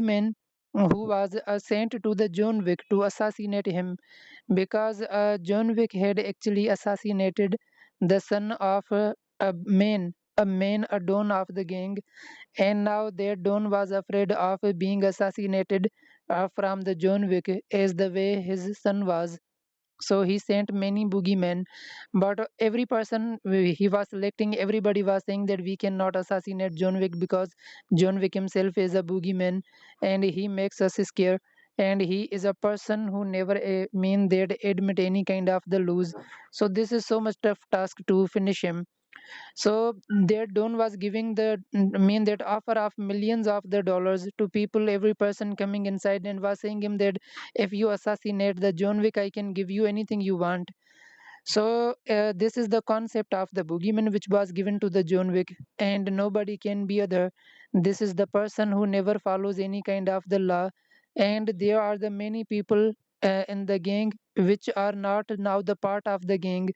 man who was sent to the John Wick to assassinate him because John Wick had actually assassinated the son of a don of the gang, and now their don was afraid of being assassinated from the John Wick as the way his son was. So he sent many boogeymen, but every person he was selecting, everybody was saying that we cannot assassinate John Wick because John Wick himself is a boogeyman and he makes us scared. And he is a person who never mean that admit any kind of the lose. So this is so much tough task to finish him. So their don was giving the mean that offer of millions of the dollars to people, every person coming inside and was saying him that if you assassinate the John Wick, I can give you anything you want. So this is the concept of the boogeyman which was given to the John Wick, and nobody can be other. This is the person who never follows any kind of the law, and there are the many people in the gang which are not now the part of the gang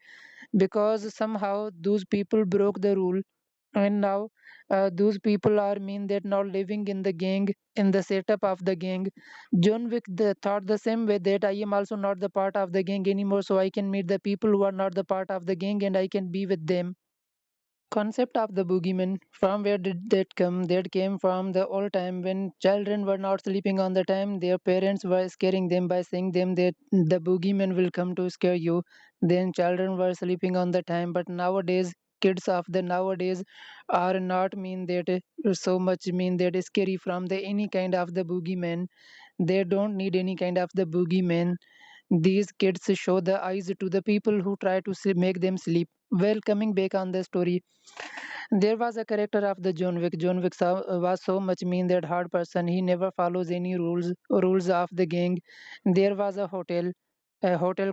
because somehow those people broke the rule, and now those people are mean that not living in the gang, in the setup of the gang. John Wick thought the same way that I am also not the part of the gang anymore, so I can meet the people who are not the part of the gang and I can be with them. Concept of the boogeyman, from where did that come? That came from the old time when children were not sleeping on the time, their parents were scaring them by saying them that the boogeyman will come to scare you. Then children were sleeping on the time, but nowadays kids of the nowadays are not mean that so much mean that scary from the any kind of the boogeyman. They don't need any kind of the boogeyman. These kids show the eyes to the people who try to make them sleep. Well, coming back on the story, there was a character of the John Wick. John Wick was so much mean that hard person. He never follows any rules of the gang. There was a hotel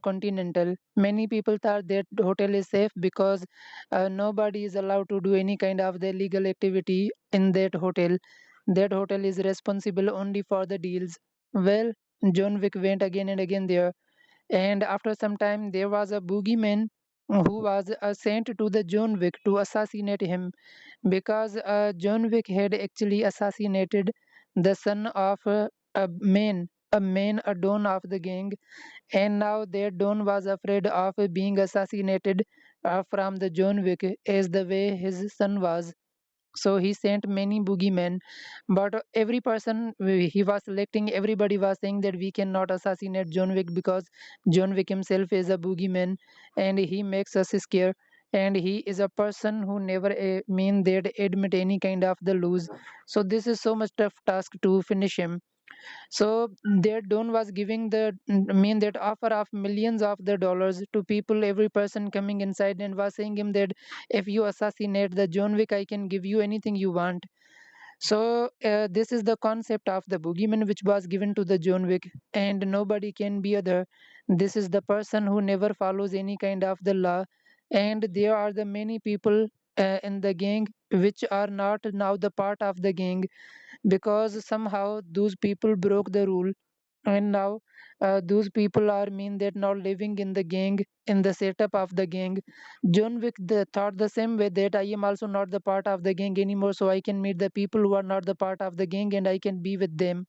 Continental. Many people thought that hotel is safe because nobody is allowed to do any kind of the illegal activity in that hotel. That hotel is responsible only for the deals. Well, John Wick went again and again there, and after some time, there was a boogeyman who was sent to the John Wick to assassinate him because John Wick had actually assassinated the son of a don of the gang, and now their don was afraid of being assassinated from the John Wick as the way his son was. So he sent many boogeymen, but every person he was selecting, everybody was saying that we cannot assassinate John Wick because John Wick himself is a boogeyman and he makes us scared. And he is a person who never mean that admit any kind of the lose. So this is so much tough task to finish him. So their don was giving the mean that offer of millions of the dollars to people, every person coming inside and was saying him that if you assassinate the John Wick, I can give you anything you want. So this is the concept of the boogeyman which was given to the John Wick, and nobody can be other. This is the person who never follows any kind of the law, and there are the many people in the gang which are not now the part of the gang because somehow those people broke the rule, and now those people are mean that not living in the gang, in the setup of the gang. John Wick thought the same way that I am also not the part of the gang anymore, so I can meet the people who are not the part of the gang and I can be with them.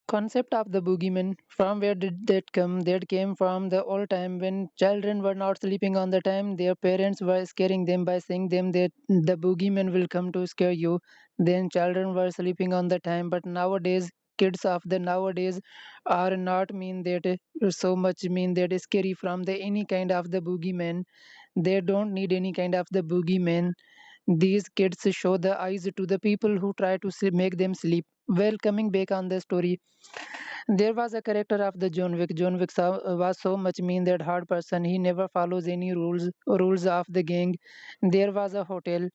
Concept of the boogeyman, from where did that come? That came from the old time when children were not sleeping on the time, their parents were scaring them by saying them that the boogeyman will come to scare you. Then children were sleeping on the time, but nowadays kids of the nowadays are not mean that so much mean that scary from the any kind of the boogeyman. They don't need any kind of the boogeyman. These kids show the eyes to the people who try to make them sleep. Well, coming back on the story, there was a character of the John Wick. John Wick was so much mean that hard person. He never follows any rules of the gang. There was a hotel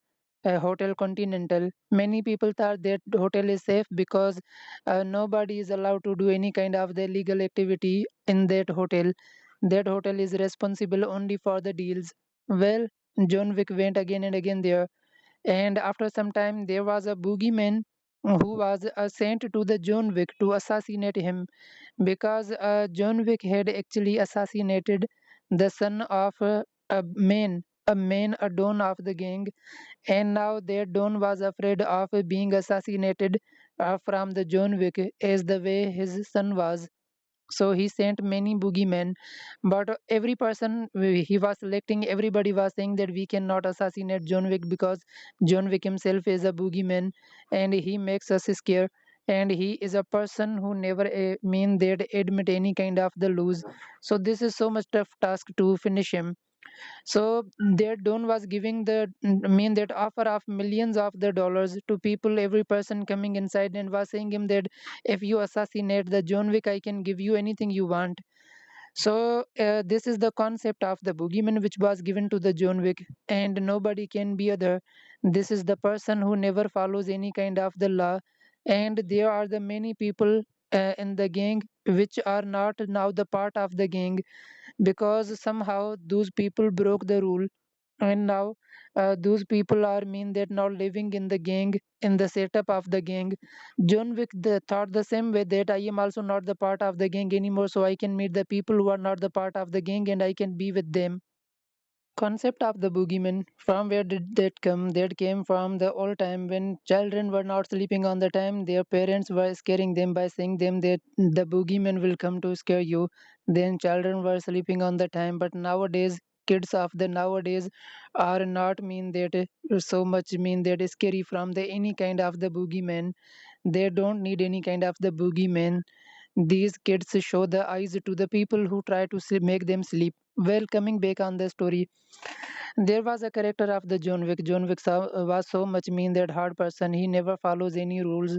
Continental. Many people thought that hotel is safe because nobody is allowed to do any kind of the illegal activity in that hotel. That hotel is responsible only for the deals. Well, John Wick went again and again there, and after some time, there was a boogeyman who was sent to the John Wick to assassinate him because John Wick had actually assassinated the son of a don of the gang, and now their don was afraid of being assassinated from the John Wick as the way his son was. So he sent many boogeymen, but every person he was selecting, everybody was saying that we cannot assassinate John Wick because John Wick himself is a boogeyman and he makes us scare. And he is a person who never mean that admit any kind of the lose. So this is so much tough task to finish him. So their Don was giving the mean that offer of millions of the dollars to people, every person coming inside and was saying him that if you assassinate the John Wick, I can give you anything you want. So this is the concept of the boogeyman which was given to the John Wick, and nobody can be other. This is the person who never follows any kind of the law, and there are the many people in the gang which are not now the part of the gang because somehow those people broke the rule, and now those people are mean that now living in the gang, in the setup of the gang. John Wick thought the same way that I am also not the part of the gang anymore, so I can meet the people who are not the part of the gang and I can be with them. Concept of the boogeyman, from where did that come? That came from the old time when children were not sleeping on the time, their parents were scaring them by saying them that the boogeyman will come to scare you. Then children were sleeping on the time, but nowadays kids of the nowadays are not mean that so much mean that scary from the any kind of the boogeyman. They don't need any kind of the boogeyman. These kids show the eyes to the people who try to make them sleep. Well, coming back on the story, there was a character of the John Wick. John Wick was so much mean that hard person. He never follows any rules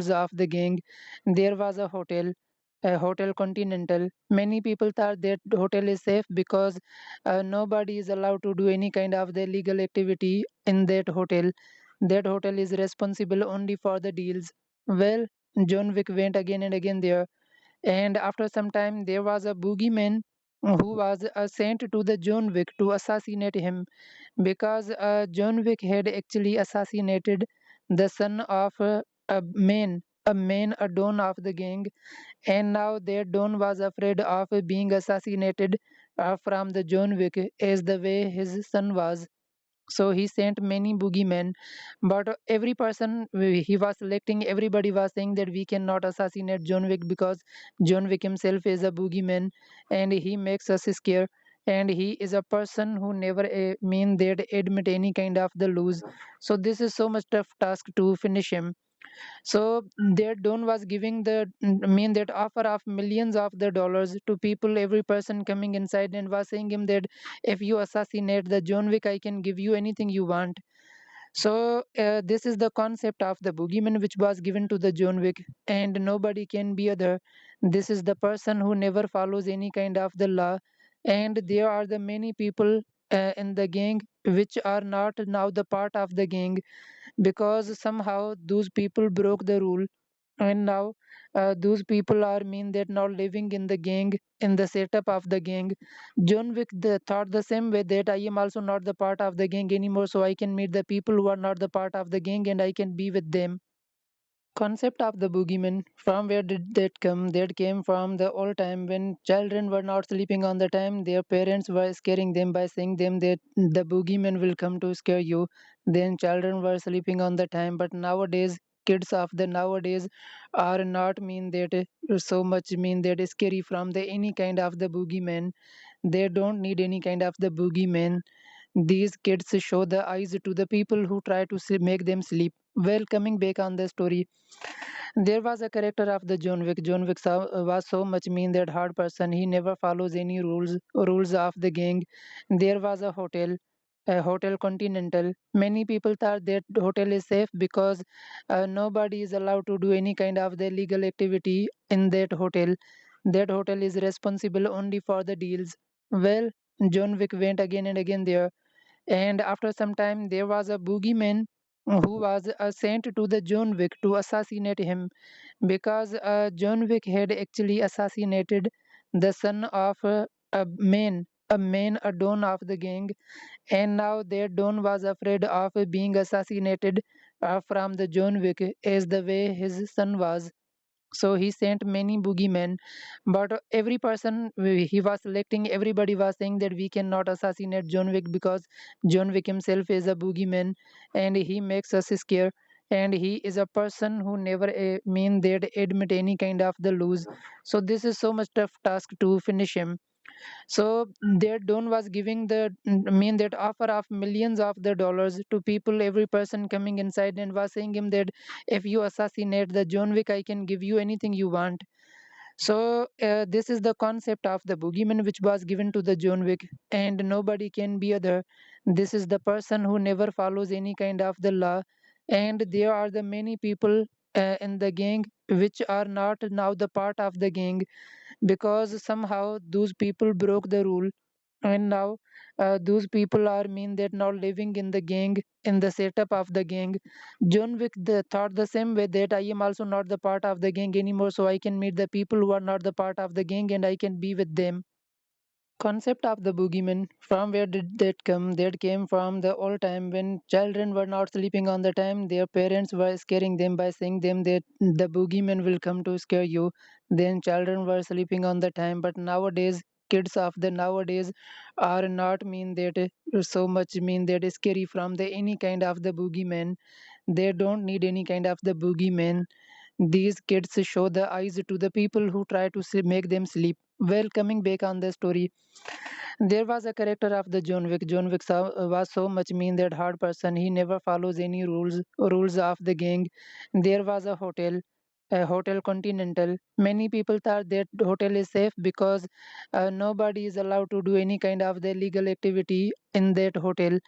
of the gang. There was a hotel Continental. Many people thought that hotel is safe because nobody is allowed to do any kind of the illegal activity in that hotel. That hotel is responsible only for the deals. Well, John Wick went again and again there, and after some time, there was a boogeyman who was sent to the John Wick to assassinate him because John Wick had actually assassinated the son of a don of the gang, and now their don was afraid of being assassinated from the John Wick as the way his son was. So he sent many boogeymen, but every person he was selecting, everybody was saying that we cannot assassinate John Wick because John Wick himself is a boogeyman and he makes us scare. And he is a person who never mean that admit any kind of the lose. So this is so much tough task to finish him. So their Don was giving the mean that offer of millions of the dollars to people, every person coming inside and was saying him that if you assassinate the John Wick, I can give you anything you want. So this is the concept of the boogeyman which was given to the John Wick, and nobody can be other. This is the person who never follows any kind of the law, and there are the many people in the gang which are not now the part of the gang because somehow those people broke the rule, and now those people are mean that now living in the gang, in the setup of the gang. John Wick thought the same way that I am also not the part of the gang anymore, so I can meet the people who are not the part of the gang and I can be with them. Concept of the boogeyman, from where did that come? That came from the old time when children were not sleeping on the time, their parents were scaring them by saying them that the boogeyman will come to scare you. Then children were sleeping on the time, but nowadays kids of the nowadays are not mean that so much mean that scary from the any kind of the boogeyman. They don't need any kind of the boogeyman. These kids show the eyes to the people who try to make them sleep. Well, coming back on the story, there was a character of the John Wick. John Wick was so much mean that hard person. He never follows any rules of the gang. There was a hotel Continental. Many people thought that hotel is safe because nobody is allowed to do any kind of the illegal activity in that hotel. That hotel is responsible only for the deals. Well, John Wick went again and again there, and after some time, there was a boogeyman who was sent to the John Wick to assassinate him because John Wick had actually assassinated the son of a don of the gang, and now their don was afraid of being assassinated from the John Wick as the way his son was. So he sent many boogeymen, but every person he was selecting, everybody was saying that we cannot assassinate John Wick because John Wick himself is a boogeyman and he makes us scare. and he is a person who never mean that admit any kind of the lose. So this is so much tough task to finish him. So their Don was giving the mean that offer of millions of the dollars to people, every person coming inside, and was saying him that if you assassinate the John Wick, I can give you anything you want. So this is the concept of the boogeyman which was given to the John Wick, and nobody can be other. This is the person who never follows any kind of the law, and there are the many people in the gang which are not now the part of the gang, because somehow those people broke the rule, and now those people are mean that now living in the gang, in the setup of the gang. John Wick thought the same way, that I am also not the part of the gang anymore, so I can meet the people who are not the part of the gang and I can be with them. Concept of the boogeyman, from where did that come? That came from the old time when children were not sleeping on the time. Their parents were scaring them by saying them that the boogeyman will come to scare you. Then children were sleeping on the time. But nowadays, kids of the nowadays are not mean that so much mean that scary from the any kind of the boogeyman. They don't need any kind of the boogeyman. These kids show the eyes to the people who try to make them sleep. Well, coming back on the story, there was a character of the John Wick. John Wick was so much mean that hard person. He never follows any rules of the gang. There was a hotel Continental. Many people thought that hotel is safe because nobody is allowed to do any kind of the illegal activity in that hotel.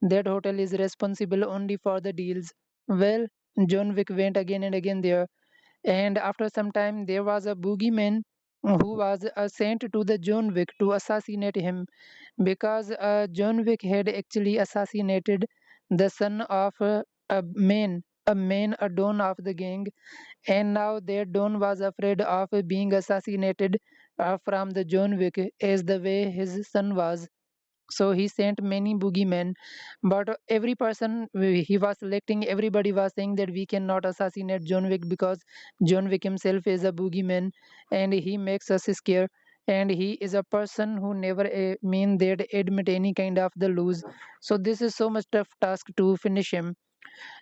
That hotel is responsible only for the deals. Well, John Wick went again and again there, and after some time, there was a boogeyman who was sent to the John Wick to assassinate him, because John Wick had actually assassinated the son of a don of the gang, and now their don was afraid of being assassinated from the John Wick as the way his son was. So he sent many boogeymen, but every person he was selecting, everybody was saying that we cannot assassinate John Wick because John Wick himself is a boogeyman and he makes us scare. And he is a person who never mean that admit any kind of the lose. So this is so much tough task to finish him.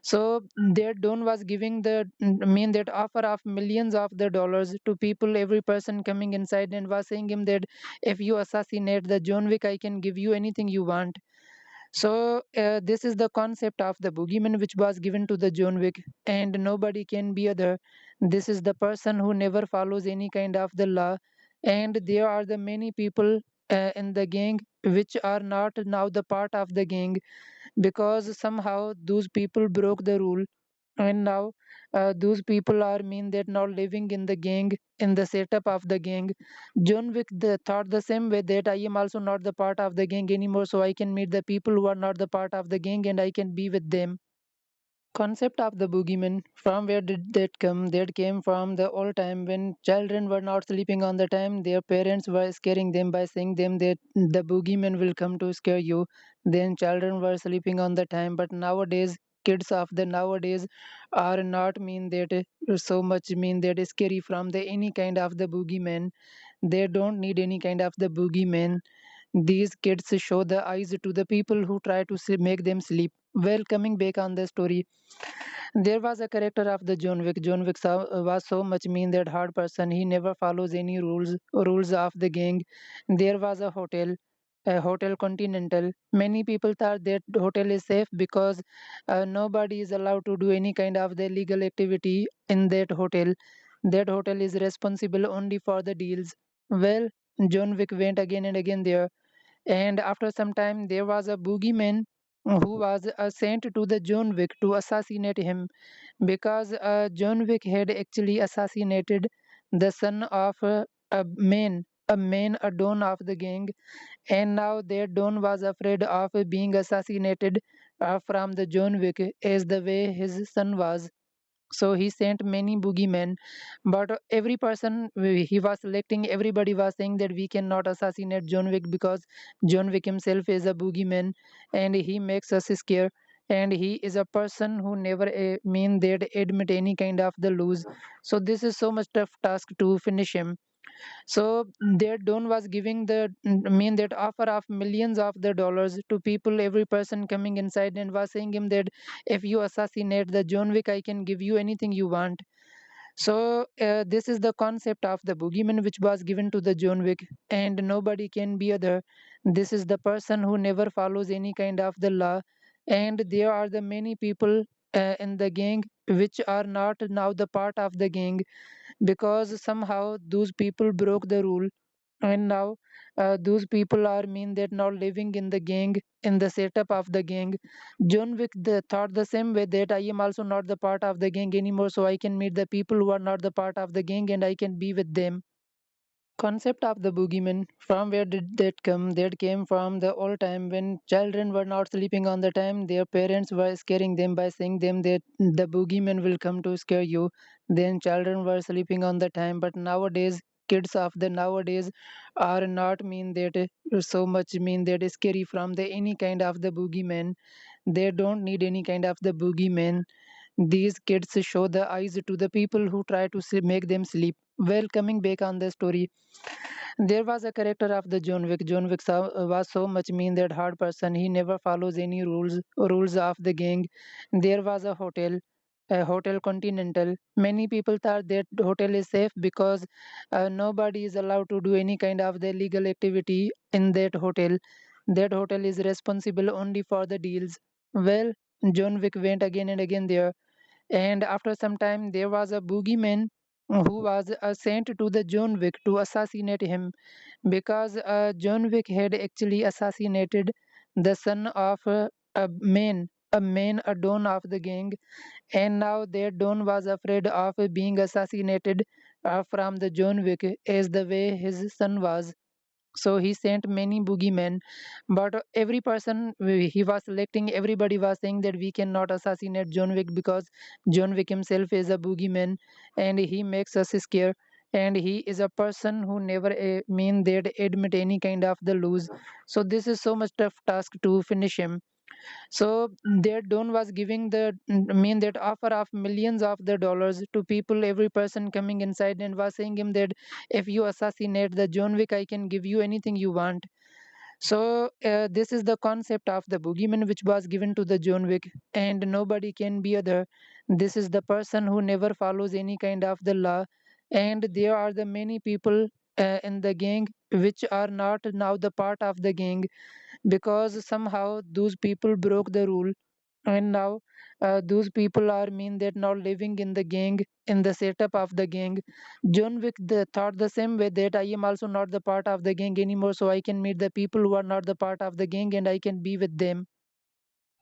So their Don was giving the mean that offer of millions of the dollars to people, every person coming inside, and was saying him that if you assassinate the John Wick, I can give you anything you want. So this is the concept of the boogeyman which was given to the John Wick, and nobody can be other. This is the person who never follows any kind of the law, and there are the many people in the gang which are not now the part of the gang, because somehow those people broke the rule, and now those people are mean that now living in the gang, in the setup of the gang. John Wick thought the same way, that I am also not the part of the gang anymore, so I can meet the people who are not the part of the gang and I can be with them. Concept of the boogeyman, from where did that come? That came from the old time when children were not sleeping on the time. Their parents were scaring them by saying them that the boogeyman will come to scare you. Then children were sleeping on the time. But nowadays, kids of the nowadays are not mean that so much mean that scary from the any kind of the boogeyman. They don't need any kind of the boogeyman. These kids show the eyes to the people who try to make them sleep. Well, coming back on the story, there was a character of the John Wick. John Wick was so much mean that hard person. He never follows any rules of the gang. There was a hotel Continental. Many people thought that hotel is safe because nobody is allowed to do any kind of the illegal activity in that hotel. That hotel is responsible only for the deals. Well, John Wick went again and again there, and after some time, there was a boogeyman who was sent to the John Wick to assassinate him, because John Wick had actually assassinated the son of a don of the gang, and now their don was afraid of being assassinated from the John Wick as the way his son was. So he sent many boogeymen, but every person he was selecting, everybody was saying that we cannot assassinate John Wick because John Wick himself is a boogeyman and he makes us scare. And he is a person who never mean that admit any kind of the lose. So this is so much tough task to finish him. So that Don was giving that offer of millions of the dollars to people, every person coming inside, and was saying him that if you assassinate the John Wick, I can give you anything you want. So this is the concept of the boogeyman which was given to the John Wick, and nobody can be other. This is the person who never follows any kind of the law, and there are the many people in the gang which are not now the part of the gang, because somehow those people broke the rule, and now those people are mean that now living in the gang, in the setup of the gang. John Wick thought the same way, that I am also not the part of the gang anymore, so I can meet the people who are not the part of the gang and I can be with them. Concept of the boogeyman, from where did that come? That came from the old time when children were not sleeping on the time, their parents were scaring them by saying them that the boogeyman will come to scare you. Then children were sleeping on the time, but nowadays kids of the nowadays are not mean that so much mean that scary from the any kind of the boogeyman. They don't need any kind of the boogeyman. These kids show the eyes to the people who try to make them sleep. Well, coming back on the story, there was a character of the John Wick. John Wick was so much mean that hard person. He never follows any rules of the gang. There was a hotel Continental. Many people thought that hotel is safe because nobody is allowed to do any kind of the illegal activity in that hotel. That hotel is responsible only for the deals. Well, John Wick went again and again there, and after some time, there was a boogeyman who was sent to the John Wick to assassinate him, because John Wick had actually assassinated the son of a don of the gang, and now that don was afraid of being assassinated from the John Wick as the way his son was. So he sent many boogeymen, but every person he was selecting, everybody was saying that we cannot assassinate John Wick because John Wick himself is a boogeyman and he makes us scare. And he is a person who never mean that admit any kind of the lose. So this is so much tough task to finish him. So their don was giving mean that offer of millions of the dollars to people, every person coming inside, and was saying him that if you assassinate the John Wick, I can give you anything you want. So this is the concept of the boogeyman which was given to the John Wick, and nobody can be other. This is the person who never follows any kind of the law, and there are the many people in the gang which are not now the part of the gang, because somehow those people broke the rule, and now those people are mean that now living in the gang, in the setup of the gang. John Wick thought the same way, that I am also not the part of the gang anymore, so I can meet the people who are not the part of the gang and I can be with them.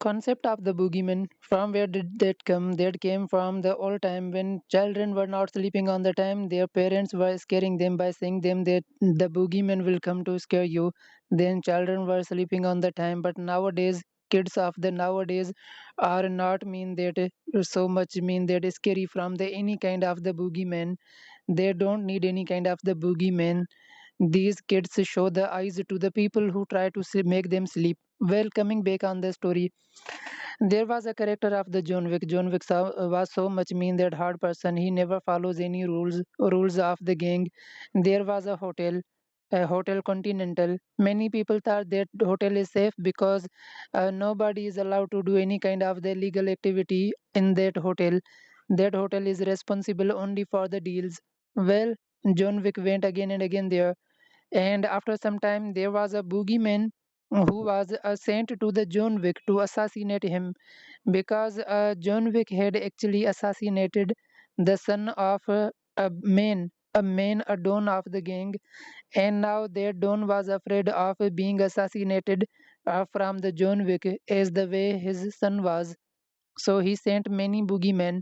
Concept of the boogeyman, from where did that come? That came from the old time when children were not sleeping on the time, their parents were scaring them by saying them that the boogeyman will come to scare you. Then children were sleeping on the time, but nowadays kids of the nowadays are not mean that so much mean that scary from the any kind of the boogeyman. They don't need any kind of the boogeyman. These kids show the eyes to the people who try to make them sleep. Well, coming back on the story, there was a character of the John Wick. John Wick was so much mean that hard person. He never follows any rules of the gang. There was a hotel Continental. Many people thought that hotel is safe because nobody is allowed to do any kind of the illegal activity in that hotel. That hotel is responsible only for the deals. Well, John Wick went again and again there, and after some time, there was a boogeyman who was sent to the John Wick to assassinate him, because John Wick had actually assassinated the son of a don of the gang, and now their don was afraid of being assassinated from the John Wick as the way his son was. So he sent many boogeymen,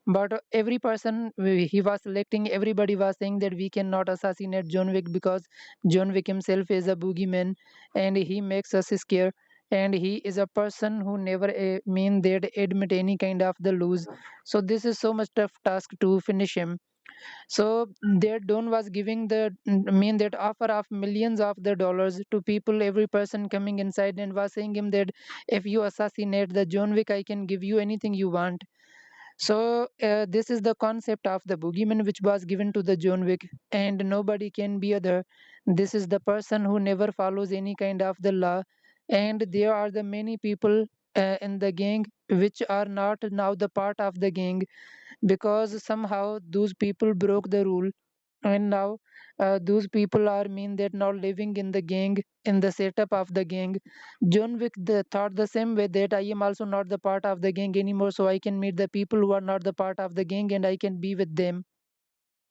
but every person he was selecting, everybody was saying that we cannot assassinate John Wick because John Wick himself is a boogeyman and he makes us scare. And he is a person who never mean that admit any kind of the lose. So this is so much tough task to finish him. So their don was giving mean that offer of millions of the dollars to people, every person coming inside, and was saying him that if you assassinate the John Wick, I can give you anything you want. So this is the concept of the boogeyman which was given to the John Wick, and nobody can be other. This is the person who never follows any kind of the law, and there are the many people in the gang which are not now the part of the gang, because somehow those people broke the rule, and now those people are mean that now living in the gang, in the setup of the gang. John Wick thought the same way, that I am also not the part of the gang anymore, so I can meet the people who are not the part of the gang and I can be with them.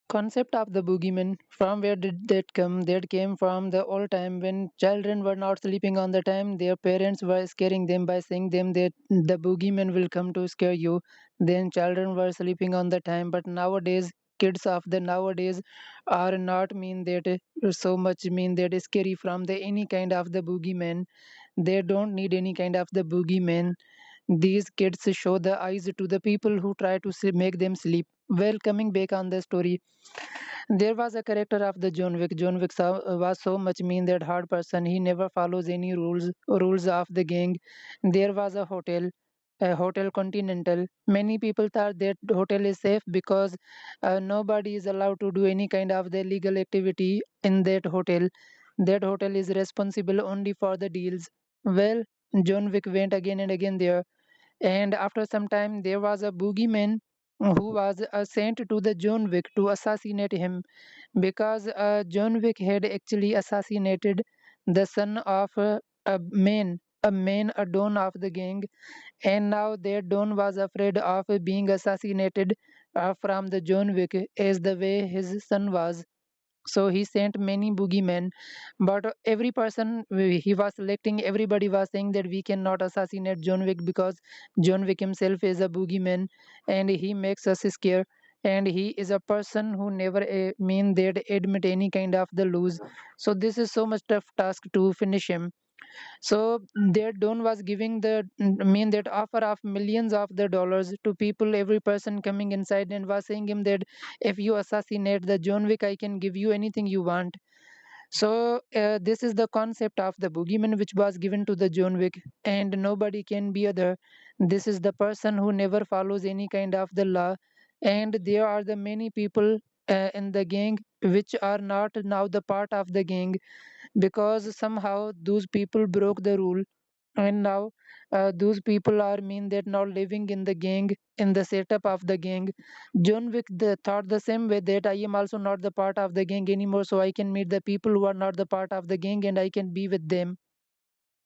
Concept of the boogeyman, from where did that come? That came from the old time when children were not sleeping on the time, their parents were scaring them by saying them that the boogeyman will come to scare you. Then children were sleeping on the time, but nowadays kids of the nowadays are not mean that so much mean that is scary from the any kind of the boogeyman. They don't need any kind of the boogeyman. These kids show the eyes to the people who try to make them sleep. Well, coming back on the story, there was a character of the John Wick. John Wick was so much mean that hard person. He never follows any rules of the gang. There was a hotel Continental. Many people thought that hotel is safe because nobody is allowed to do any kind of the illegal activity in that hotel. That hotel is responsible only for the deals. Well, John Wick went again and again there, and after some time, there was a boogeyman who was sent to the John Wick to assassinate him, because John Wick had actually assassinated the son of a don of the gang, and now that don was afraid of being assassinated from the John Wick as the way his son was. So he sent many boogeymen, but every person he was selecting, everybody was saying that we cannot assassinate John Wick because John Wick himself is a boogeyman and he makes us scare. And he is a person who never mean that admit any kind of the lose. So this is so much tough task to finish him. So their don was giving the mean that offer of millions of the dollars to people, every person coming inside, and was saying him that if you assassinate the John Wick, I can give you anything you want. So this is the concept of the boogeyman which was given to the John Wick, and nobody can be other. This is the person who never follows any kind of the law, and there are the many people in the gang which are not now the part of the gang, because somehow those people broke the rule, and now those people are mean that now living in the gang, in the setup of the gang. John Wick thought the same way, that I am also not the part of the gang anymore, so I can meet the people who are not the part of the gang and I can be with them.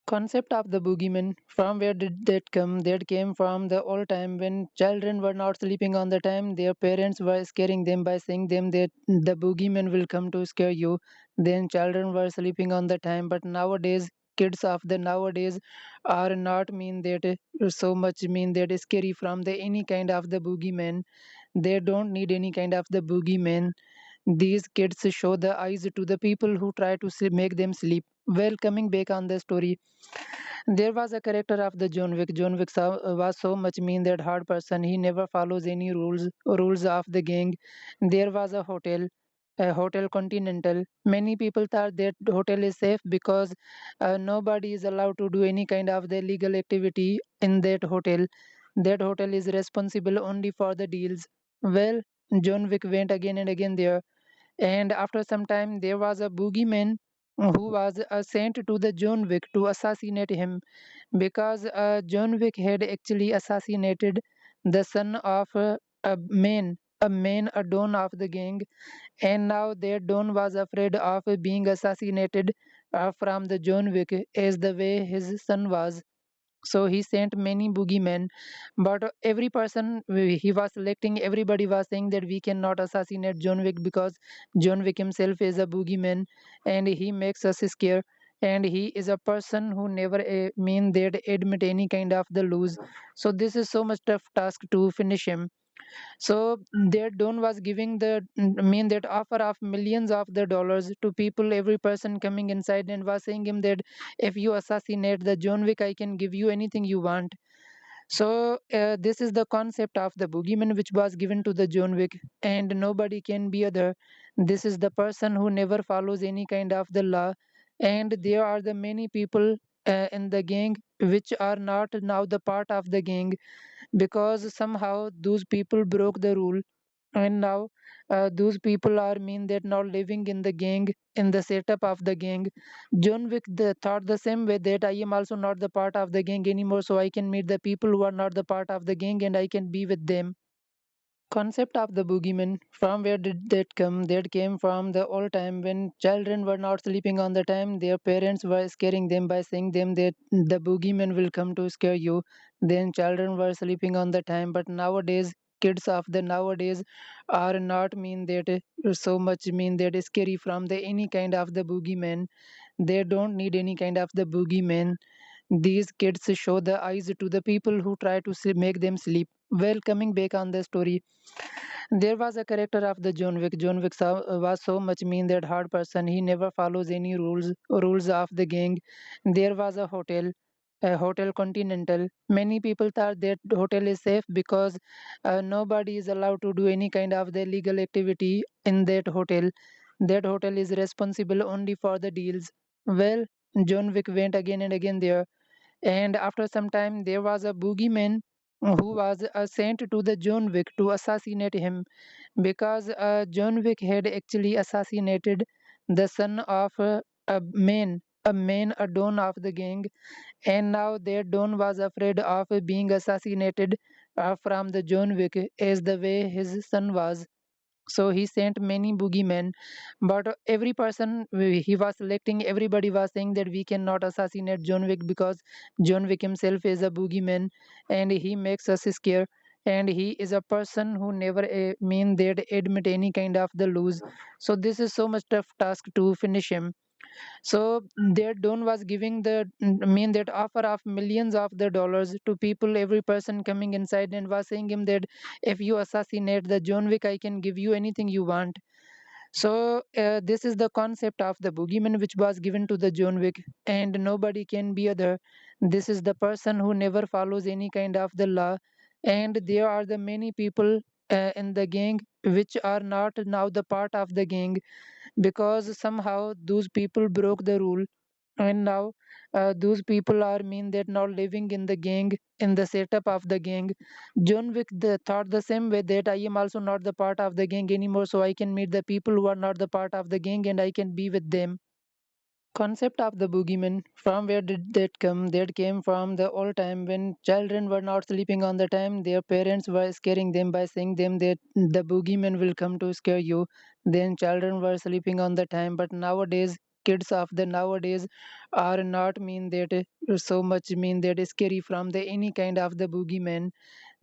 Concept of the boogeyman, from where did that come? That came from the old time when children were not sleeping on the time, their parents were scaring them by saying them that the boogeyman will come to scare you. Then children were sleeping on the time, but nowadays kids of the nowadays are not mean that so much mean that is scary from the any kind of the boogeyman. They don't need any kind of the boogeyman. These kids show the eyes to the people who try to make them sleep. Well, coming back on the story, there was a character of the John Wick. John Wick was so much mean that hard person. He never follows any rules of the gang. There was a hotel Continental. Many people thought that hotel is safe because nobody is allowed to do any kind of the illegal activity in that hotel. That hotel is responsible only for the deals. Well, John Wick went again and again there, and after some time, there was a boogeyman who was sent to the John Wick to assassinate him, because John Wick had actually assassinated the son of a don of the gang, and now their don was afraid of being assassinated from the John Wick as the way his son was. So he sent many boogeymen, but every person he was selecting, everybody was saying that we cannot assassinate John Wick because John Wick himself is a boogeyman and he makes us scare. And he is a person who never mean that admit any kind of the lose. So this is so much tough task to finish him. So their don was giving the mean that offer of millions of the dollars to people, every person coming inside, and was saying him that if you assassinate the John Wick, I can give you anything you want. So this is the concept of the boogeyman which was given to the John Wick, and nobody can be other. This is the person who never follows any kind of the law, and there are the many people in the gang which are not now the part of the gang, because somehow those people broke the rule, and now those people are mean that not living in the gang, in the setup of the gang. John Wick thought the same way, that I am also not the part of the gang anymore, so I can meet the people who are not the part of the gang and I can be with them. Concept of the boogeyman, from where did that come? That came from the old time when children were not sleeping on the time, their parents were scaring them by saying them that the boogeyman will come to scare you. Then children were sleeping on the time, but nowadays kids of the nowadays are not mean that so much mean that scary from the any kind of the boogeyman. They don't need any kind of the boogeyman. These kids show the eyes to the people who try to make them sleep. Well, coming back on the story, there was a character of the John Wick. John Wick was so much mean that hard person. He never follows any rules of the gang. There was a hotel Continental. Many people thought that hotel is safe because nobody is allowed to do any kind of the illegal activity in that hotel. That hotel is responsible only for the deals. Well, John Wick went again and again there, and after some time, there was a boogeyman who was sent to the John Wick to assassinate him, because John Wick had actually assassinated the son of a don of the gang, and now that don was afraid of being assassinated from the John Wick as the way his son was. So he sent many boogeymen, but every person he was selecting, everybody was saying that we cannot assassinate John Wick because John Wick himself is a boogeyman and he makes us scared. And he is a person who never mean that admit any kind of the lose. So this is so much tough task to finish him. So their don was giving the mean that offer of millions of the dollars to people, every person coming inside, and was saying him that if you assassinate the John Wick, I can give you anything you want. So this is the concept of the boogeyman which was given to the John Wick, and nobody can be other. This is the person who never follows any kind of the law, and there are the many people in the gang which are not now the part of the gang, because somehow those people broke the rule, and now those people are mean that not living in the gang, in the setup of the gang. John Wick thought the same way, that I am also not the part of the gang anymore, so I can meet the people who are not the part of the gang and I can be with them. Concept of the boogeyman, from where did that come? That came from the old time when children were not sleeping on the time, their parents were scaring them by saying them that the boogeyman will come to scare you. Then children were sleeping on the time, but nowadays kids of the nowadays are not mean that so much mean that scary from the any kind of the boogeyman.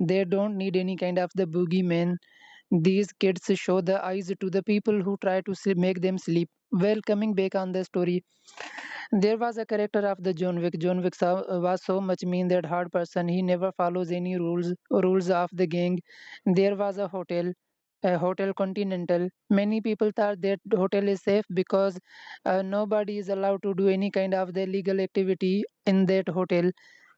They don't need any kind of the boogeyman. These kids show the eyes to the people who try to make them sleep. Well, coming back on the story, there was a character of the John Wick. John Wick was so much mean that hard person. He never follows any rules of the gang. There was a hotel Continental. Many people thought that hotel is safe because nobody is allowed to do any kind of the illegal activity in that hotel.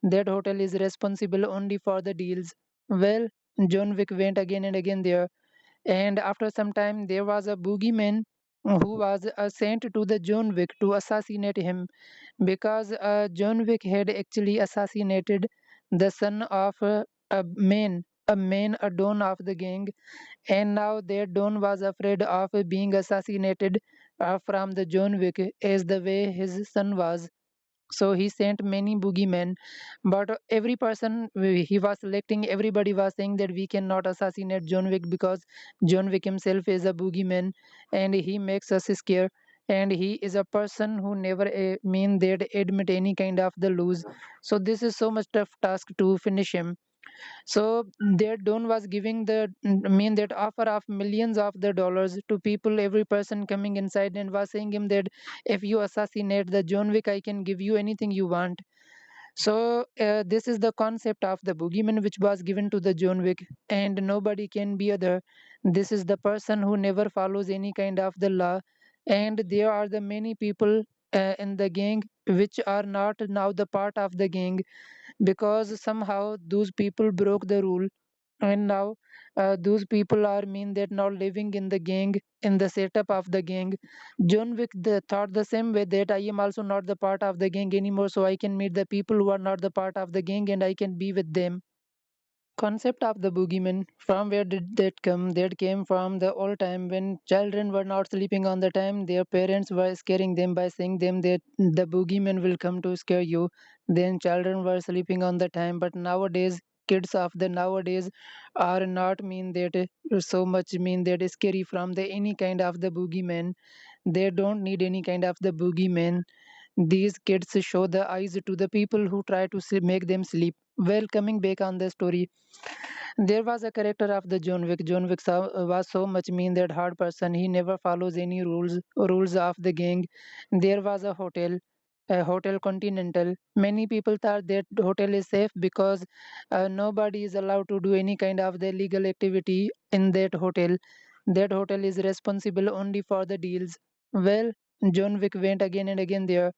That hotel is responsible only for the deals. Well, John Wick went again and again there, and after some time, there was a boogeyman who was sent to the John Wick to assassinate him, because John Wick had actually assassinated the son of a don of the gang, and now their don was afraid of being assassinated from the John Wick as the way his son was. So he sent many boogeymen, but every person he was selecting, everybody was saying that we cannot assassinate John Wick because John Wick himself is a boogeyman and he makes us scared. And he is a person who never mean that admit any kind of the lose. So this is so much tough task to finish him. So their don was giving the mean that offer of millions of the dollars to people, every person coming inside, and was saying him that if you assassinate the John Wick, I can give you anything you want. So this is the concept of the boogeyman which was given to the John Wick, and nobody can be other. This is the person who never follows any kind of the law, and there are the many people in the gang which are not now the part of the gang, because somehow those people broke the rule, and now those people are mean that not living in the gang, in the setup of the gang. John Wick thought the same way, that I am also not the part of the gang anymore, so I can meet the people who are not the part of the gang and I can be with them. Concept of the boogeyman, from where did that come? That came from the old time when children were not sleeping on the time. Their parents were scaring them by saying them that the boogeyman will come to scare you. Then children were sleeping on the time. But nowadays, kids of the nowadays are not mean that so much mean that scary from the any kind of the boogeyman. They don't need any kind of the boogeyman. These kids show the eyes to the people who try to make them sleep. Well, coming back on the story, there was a character of the John Wick. John Wick was so much mean that hard person. He never follows any rules of the gang. There was a hotel Continental. Many people thought that hotel is safe because nobody is allowed to do any kind of the illegal activity in that hotel. That hotel is responsible only for the deals. Well, John Wick went again and again there,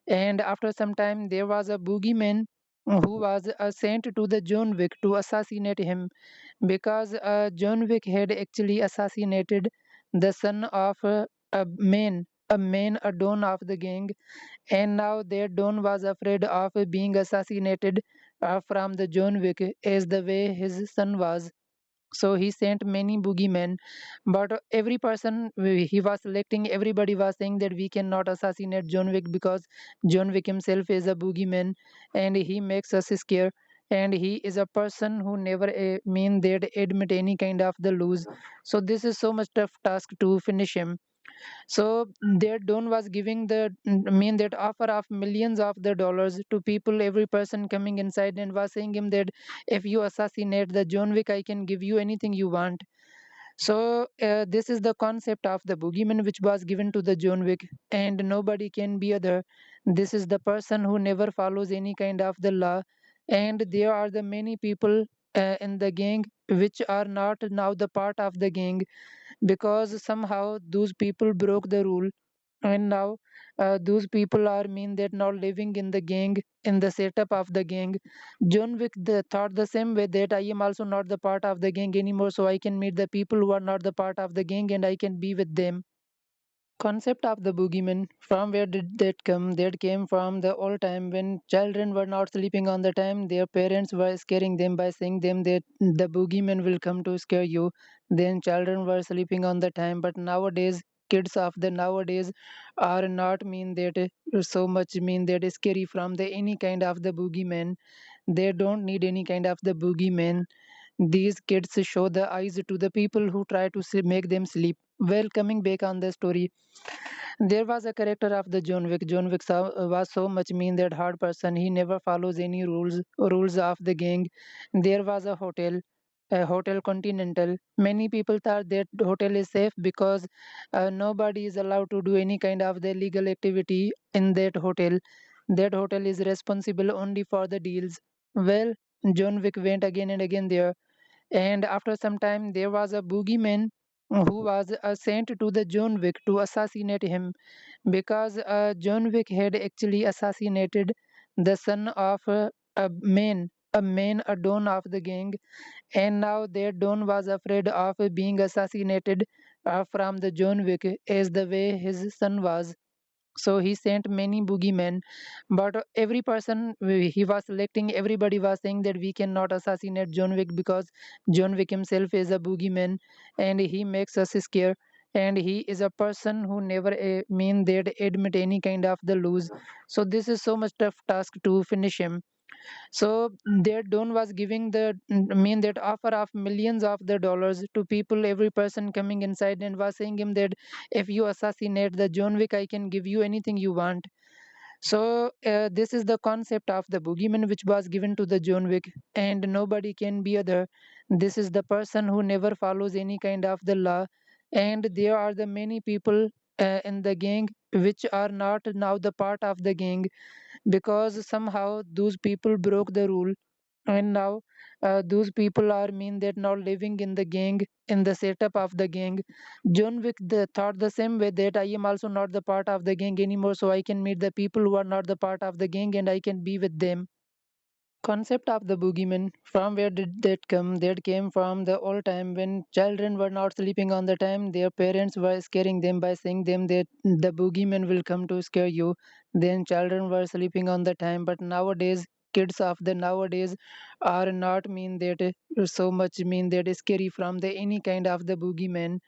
and after some time, there was a boogeyman who was sent to the John Wick to assassinate him, because John Wick had actually assassinated the son of a don of the gang, and now that don was afraid of being assassinated from the John Wick as the way his son was. So he sent many boogeymen, but every person he was selecting, everybody was saying that we cannot assassinate John Wick because John Wick himself is a boogeyman and he makes us scared. And he is a person who never mean that admit any kind of the lose. So this is so much tough task to finish him. So their don was giving the mean that offer of millions of the dollars to people, every person coming inside, and was saying him that if you assassinate the John Wick, I can give you anything you want. So this is the concept of the boogeyman which was given to the John Wick, and nobody can be other. This is the person who never follows any kind of the law, and there are the many people in the gang which are not now the part of the gang, because somehow those people broke the rule, and now those people are mean that not living in the gang, in the setup of the gang. John Wick thought the same way, that I am also not the part of the gang anymore, so I can meet the people who are not the part of the gang and I can be with them. Concept of the boogeyman, from where did that come? That came from the old time when children were not sleeping on the time. Their parents were scaring them by saying them that the boogeyman will come to scare you. Then children were sleeping on the time. But nowadays, kids of the nowadays are not mean that so much mean that scary from the any kind of the boogeyman. They don't need any kind of the boogeyman. These kids show the eyes to the people who try to make them sleep. Well, coming back on the story, there was a character of the John Wick. John Wick was so much mean that hard person. He never follows any rules of the gang. There was a hotel Continental. Many people thought that hotel is safe because nobody is allowed to do any kind of the illegal activity in that hotel. That hotel is responsible only for the deals. Well, John Wick went again and again there, and after some time, there was a boogeyman who was sent to the John Wick to assassinate him, because John Wick had actually assassinated the son of a don of the gang, and now that don was afraid of being assassinated from the John Wick as the way his son was. So he sent many boogeymen, but every person he was selecting, everybody was saying that we cannot assassinate John Wick because John Wick himself is a boogeyman and he makes us scared. And he is a person who never mean that admit any kind of the lose. So this is so much tough task to finish him. So their don was giving the mean that offer of millions of the dollars to people, every person coming inside, and was saying him that if you assassinate the John Wick, I can give you anything you want. So this is the concept of the boogeyman which was given to the John Wick, and nobody can be other. This is the person who never follows any kind of the law, and there are the many people in the gang which are not now the part of the gang, because somehow those people broke the rule, and now those people are mean that not living in the gang, in the setup of the gang. John Wick thought the same way, that I am also not the part of the gang anymore, so I can meet the people who are not the part of the gang and I can be with them. Concept of the boogeyman, from where did that come? That came from the old time when children were not sleeping on the time. Their parents were scaring them by saying them that the boogeyman will come to scare you. Then children were sleeping on the time. But nowadays, kids of the nowadays are not mean that so much mean that scary from the any kind of the boogeyman.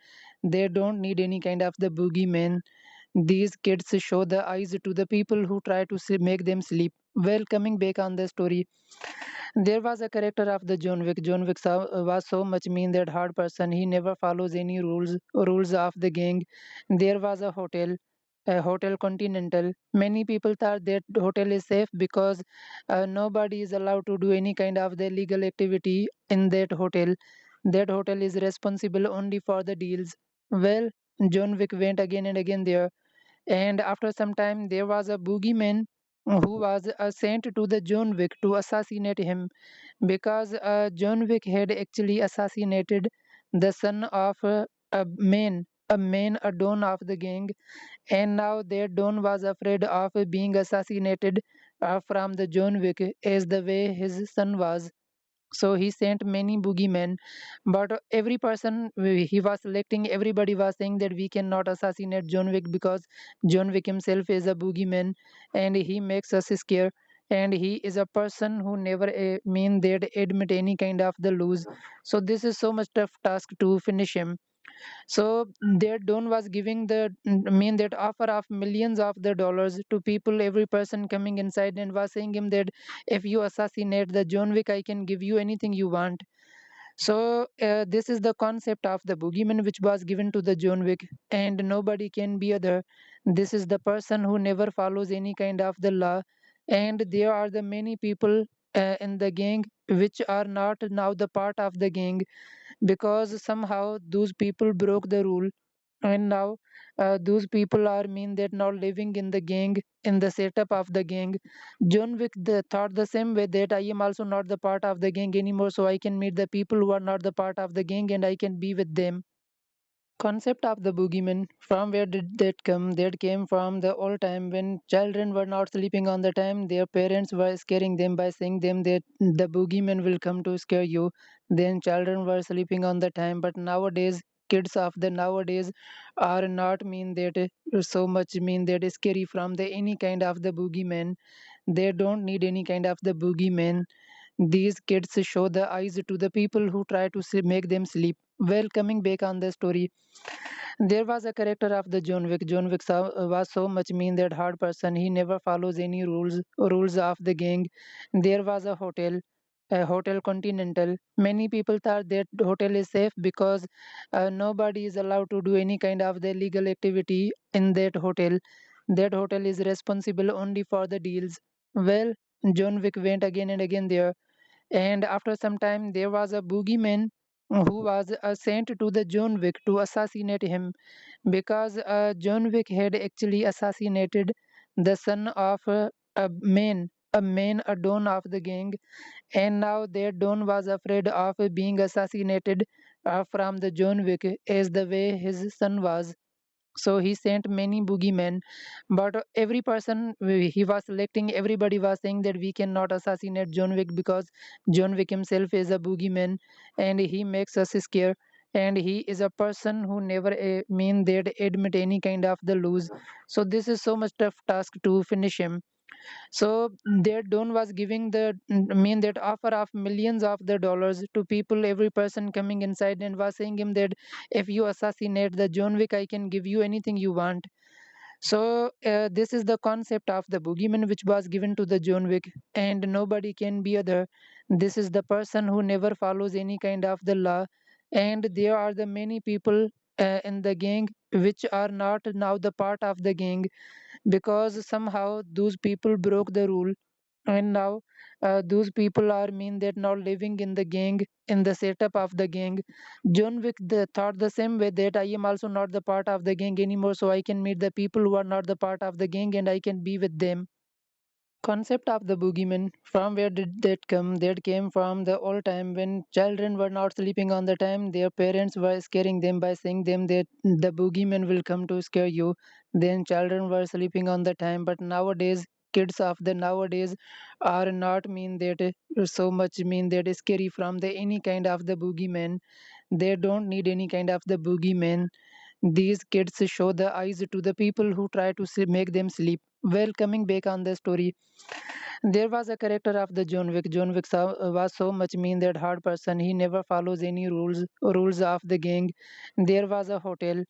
They don't need any kind of the boogeyman. These kids show the eyes to the people who try to make them sleep. Well, coming back on the story, there was a character of the John Wick. John Wick was so much mean that hard person. He never follows any rules of the gang. There was a hotel Continental. Many people thought that hotel is safe because nobody is allowed to do any kind of the illegal activity in that hotel. That hotel is responsible only for the deals. Well, John Wick went again and again there, and after some time, there was a boogeyman who was sent to the John Wick to assassinate him because John Wick had actually assassinated the son of a don of the gang, and now that don was afraid of being assassinated from the John Wick as the way his son was. So he sent many boogeymen, but every person he was selecting, everybody was saying that we cannot assassinate John Wick because John Wick himself is a boogeyman and he makes us scare. And he is a person who never mean that admit any kind of the lose. So this is so much tough task to finish him. So their don was giving the mean that offer of millions of the dollars to people, every person coming inside and was saying him that if you assassinate the John Wick, I can give you anything you want. So this is the concept of the boogeyman which was given to the John Wick, and nobody can be other. This is the person who never follows any kind of the law, and there are the many people in the gang which are not now the part of the gang because somehow those people broke the rule, and now those people are mean that now living in the gang, in the setup of the gang. John Wick thought the same way that I am also not the part of the gang anymore, so I can meet the people who are not the part of the gang and I can be with them. Concept of the boogeyman, from where did that come? That came from the old time when children were not sleeping on the time. Their parents were scaring them by saying them that the boogeyman will come to scare you. Then children were sleeping on the time. But nowadays, kids of the nowadays are not mean that so much mean that scary from the any kind of the boogeyman. They don't need any kind of the boogeyman. These kids show the eyes to the people who try to make them sleep. Well, coming back on the story, there was a character of the John Wick. John Wick was so much mean that hard person. He never follows any rules of the gang. There was a hotel Continental. Many people thought that hotel is safe because nobody is allowed to do any kind of the illegal activity in that hotel. That hotel is responsible only for the deals. Well, John Wick went again and again there, and after some time, there was a boogeyman who was sent to the John Wick to assassinate him because John Wick had actually assassinated the son of a don of the gang, and now that don was afraid of being assassinated from the John Wick as the way his son was. So he sent many boogeymen, but every person he was selecting, everybody was saying that we cannot assassinate John Wick because John Wick himself is a boogeyman and he makes us scare. And he is a person who never mean that admit any kind of the lose. So this is so much tough task to finish him. So their don was giving the mean that offer of millions of the dollars to people, every person coming inside and was saying him that if you assassinate the John Wick, I can give you anything you want. So this is the concept of the boogeyman which was given to the John Wick, and nobody can be other. This is the person who never follows any kind of the law, and there are the many people in the gang which are not now the part of the gang because somehow those people broke the rule, and now those people are mean that now living in the gang, in the setup of the gang. John Wick thought the same way that I am also not the part of the gang anymore, so I can meet the people who are not the part of the gang and I can be with them. Concept of the boogeyman, from where did that come? That came from the old time when children were not sleeping on the time. Their parents were scaring them by saying them that the boogeyman will come to scare you. Then children were sleeping on the time. But nowadays, kids of the nowadays are not mean that so much mean that scary from the any kind of the boogeyman. They don't need any kind of the boogeyman. These kids show the eyes to the people who try to make them sleep. Well, coming back on the story, there was a character of the John Wick. John Wick was so much mean that hard person. He never follows any rules of the gang. There was a hotel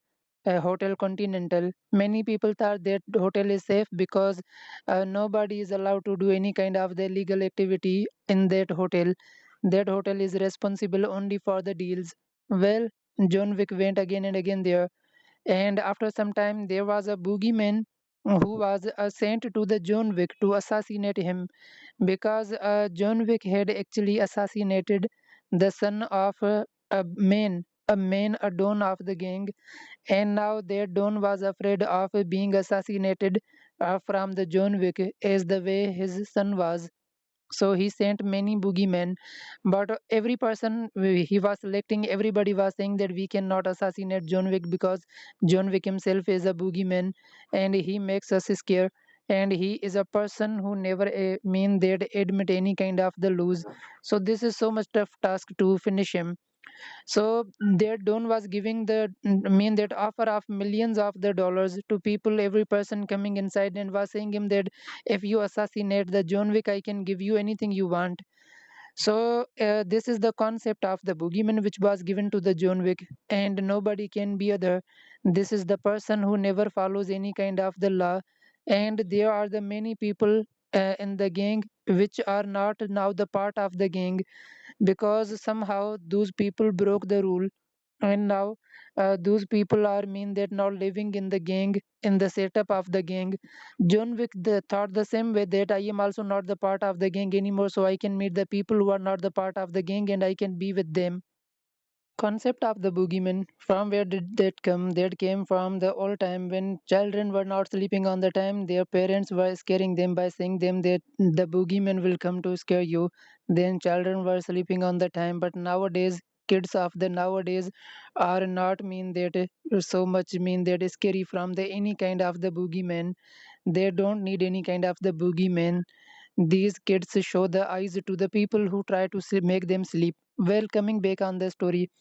Continental. Many people thought that hotel is safe because nobody is allowed to do any kind of the illegal activity in that hotel. That hotel is responsible only for the deals. Well, John Wick went again and again there, and after some time, there was a boogeyman who was sent to the John Wick to assassinate him because John Wick had actually assassinated the son of a don of the gang, and now that don was afraid of being assassinated from the John Wick as the way his son was. So he sent many boogeymen, but every person he was selecting, everybody was saying that we cannot assassinate John Wick because John Wick himself is a boogeyman and he makes us scare. And he is a person who never mean that admit any kind of the lose. So this is so much tough task to finish him. So their don was giving the mean that offer of millions of the dollars to people, every person coming inside, and was saying him that if you assassinate the John Wick, I can give you anything you want. So this is the concept of the boogeyman which was given to the John Wick, and nobody can be other. This is the person who never follows any kind of the law, and there are the many people in the gang which are not now the part of the gang because somehow those people broke the rule, and now those people are mean that now living in the gang, in the setup of the gang. John Wick thought the same way that I am also not the part of the gang anymore, so I can meet the people who are not the part of the gang and I can be with them. Concept of the boogeyman, from where did that come? That came from the old time when children were not sleeping on the time. Their parents were scaring them by saying them that the boogeyman will come to scare you. Then children were sleeping on the time. But nowadays, kids of the nowadays are not mean that so much mean that scary from the any kind of the boogeyman. They don't need any kind of the boogeyman. These kids show the eyes to the people who try to make them sleep. Well, coming back on the story,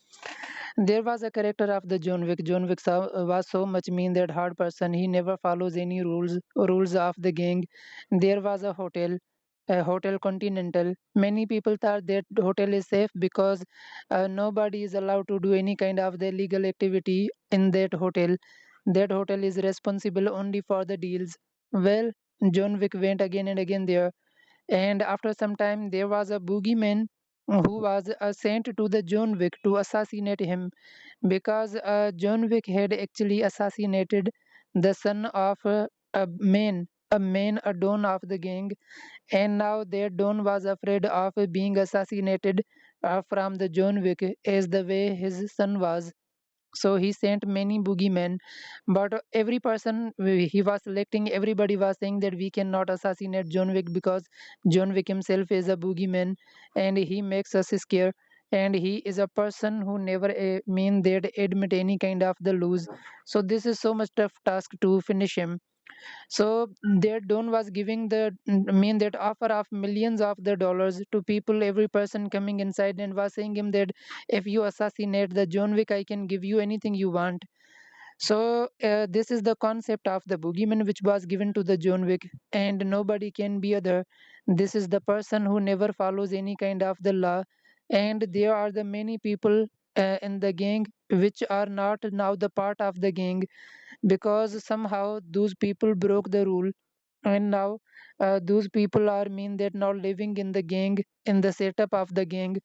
there was a character of the John Wick. John Wick was so much mean that hard person. He never follows any rules of the gang. There was a hotel Continental. Many people thought that hotel is safe because nobody is allowed to do any kind of the illegal activity in that hotel. That hotel is responsible only for the deals. Well, John Wick went again and again there, and after some time, there was a boogeyman who was sent to the John Wick to assassinate him because John Wick had actually assassinated the son of a don of the gang, and now their don was afraid of being assassinated from the John Wick as the way his son was. So he sent many boogeymen, but every person he was selecting, everybody was saying that we cannot assassinate John Wick because John Wick himself is a boogeyman and he makes us scare. And he is a person who never mean that admit any kind of the lose. So this is so much tough task to finish him. So their don was giving the mean that offer of millions of the dollars to people, every person coming inside, and was saying him that if you assassinate the John Wick, I can give you anything you want. So this is the concept of the boogeyman which was given to the John Wick, and nobody can be other. This is the person who never follows any kind of the law, and there are the many people in the gang which are not now the part of the gang because somehow those people broke the rule, and now those people are mean that now living in the gang, in the setup of the gang.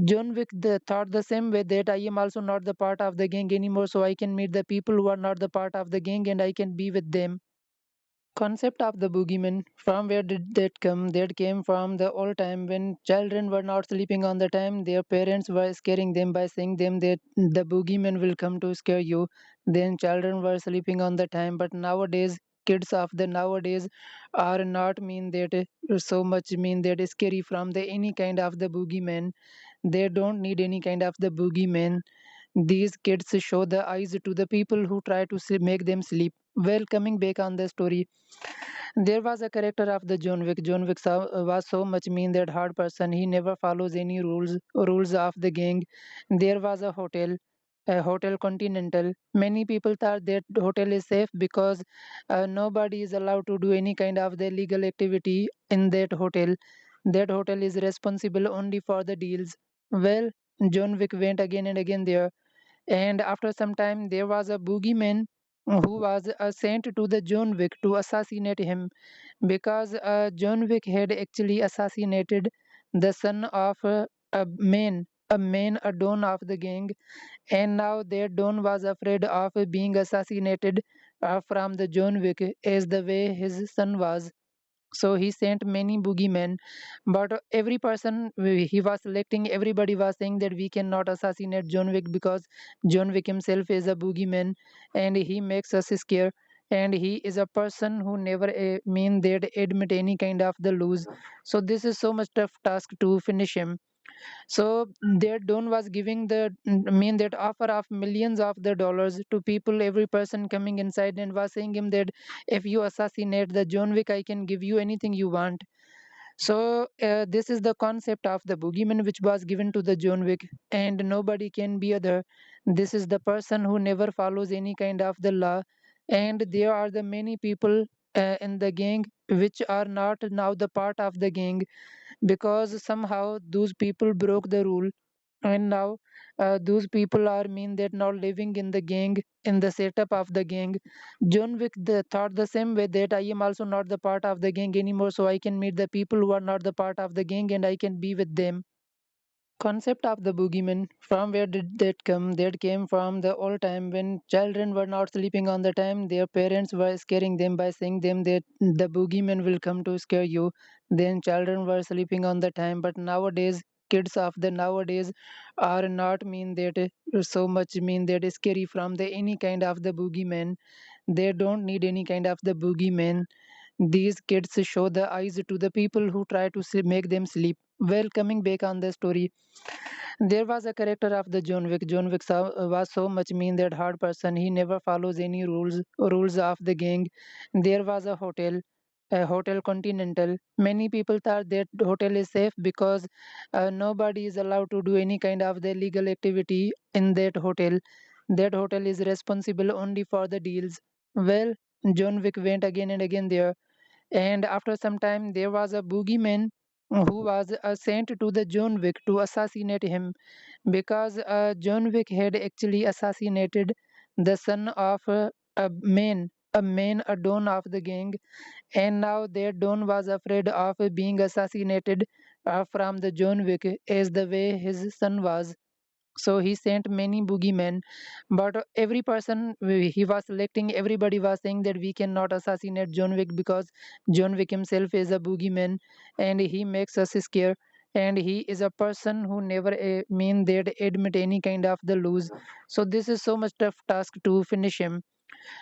John Wick thought the same way that I am also not the part of the gang anymore, so I can meet the people who are not the part of the gang and I can be with them. Concept of the boogeyman, from where did that come? That came from the old time when children were not sleeping on the time. Their parents were scaring them by saying them that the boogeyman will come to scare you. Then children were sleeping on the time. But nowadays, kids of the nowadays are not mean that so much mean that scary from the any kind of the boogeyman. They don't need any kind of the boogeyman. These kids show the eyes to the people who try to make them sleep. Well, coming back on the story, There was a character of the John Wick. John Wick was so much mean that hard person. He never follows any rules of the gang. There was a hotel Continental. Many people thought that hotel is safe because nobody is allowed to do any kind of the illegal activity in that hotel. That hotel is responsible only for the deals. Well, John Wick went again and again there, and after some time there was a boogeyman who was sent to the John Wick to assassinate him because John Wick had actually assassinated the son of a don of the gang, and now that don was afraid of being assassinated from the John Wick as the way his son was. So he sent many boogeymen, but every person he was selecting, everybody was saying that we cannot assassinate John Wick because John Wick himself is a boogeyman and he makes us scared. And he is a person who never mean that admit any kind of the lose. So this is so much tough task to finish him. So their don was giving mean that offer of millions of the dollars to people, every person coming inside, and was saying him that if you assassinate the John Wick, I can give you anything you want. So this is the concept of the boogeyman which was given to the John Wick, and nobody can be other. This is the person who never follows any kind of the law, and there are the many people in the gang which are not now the part of the gang because somehow those people broke the rule, and now those people are mean that not living in the gang, in the setup of the gang. John Wick thought the same way that I am also not the part of the gang anymore, so I can meet the people who are not the part of the gang and I can be with them. Concept of the boogeyman, from where did that come? That came from the old time when children were not sleeping on the time, their parents were scaring them by saying them that the boogeyman will come to scare you. Then children were sleeping on the time, but nowadays kids of the nowadays are not mean that so much mean that scary from the any kind of the boogeyman. They don't need any kind of the boogeyman. These kids show the eyes to the people who try to make them sleep. Well, coming back on the story, there was a character of the John Wick. John Wick was so much mean that hard person. He never follows any rules of the gang. There was a hotel Continental. Many people thought that hotel is safe because nobody is allowed to do any kind of the illegal activity in that hotel. That hotel is responsible only for the deals. Well, John Wick went again and again there, and after some time, there was a boogeyman who was sent to the John Wick to assassinate him because John Wick had actually assassinated the son of a don of the gang, and now that don was afraid of being assassinated from the John Wick as the way his son was. So he sent many boogeymen, but every person he was selecting, everybody was saying that we cannot assassinate John Wick because John Wick himself is a boogeyman and he makes us scared. And he is a person who never mean that admit any kind of the lose. So this is so much tough task to finish him.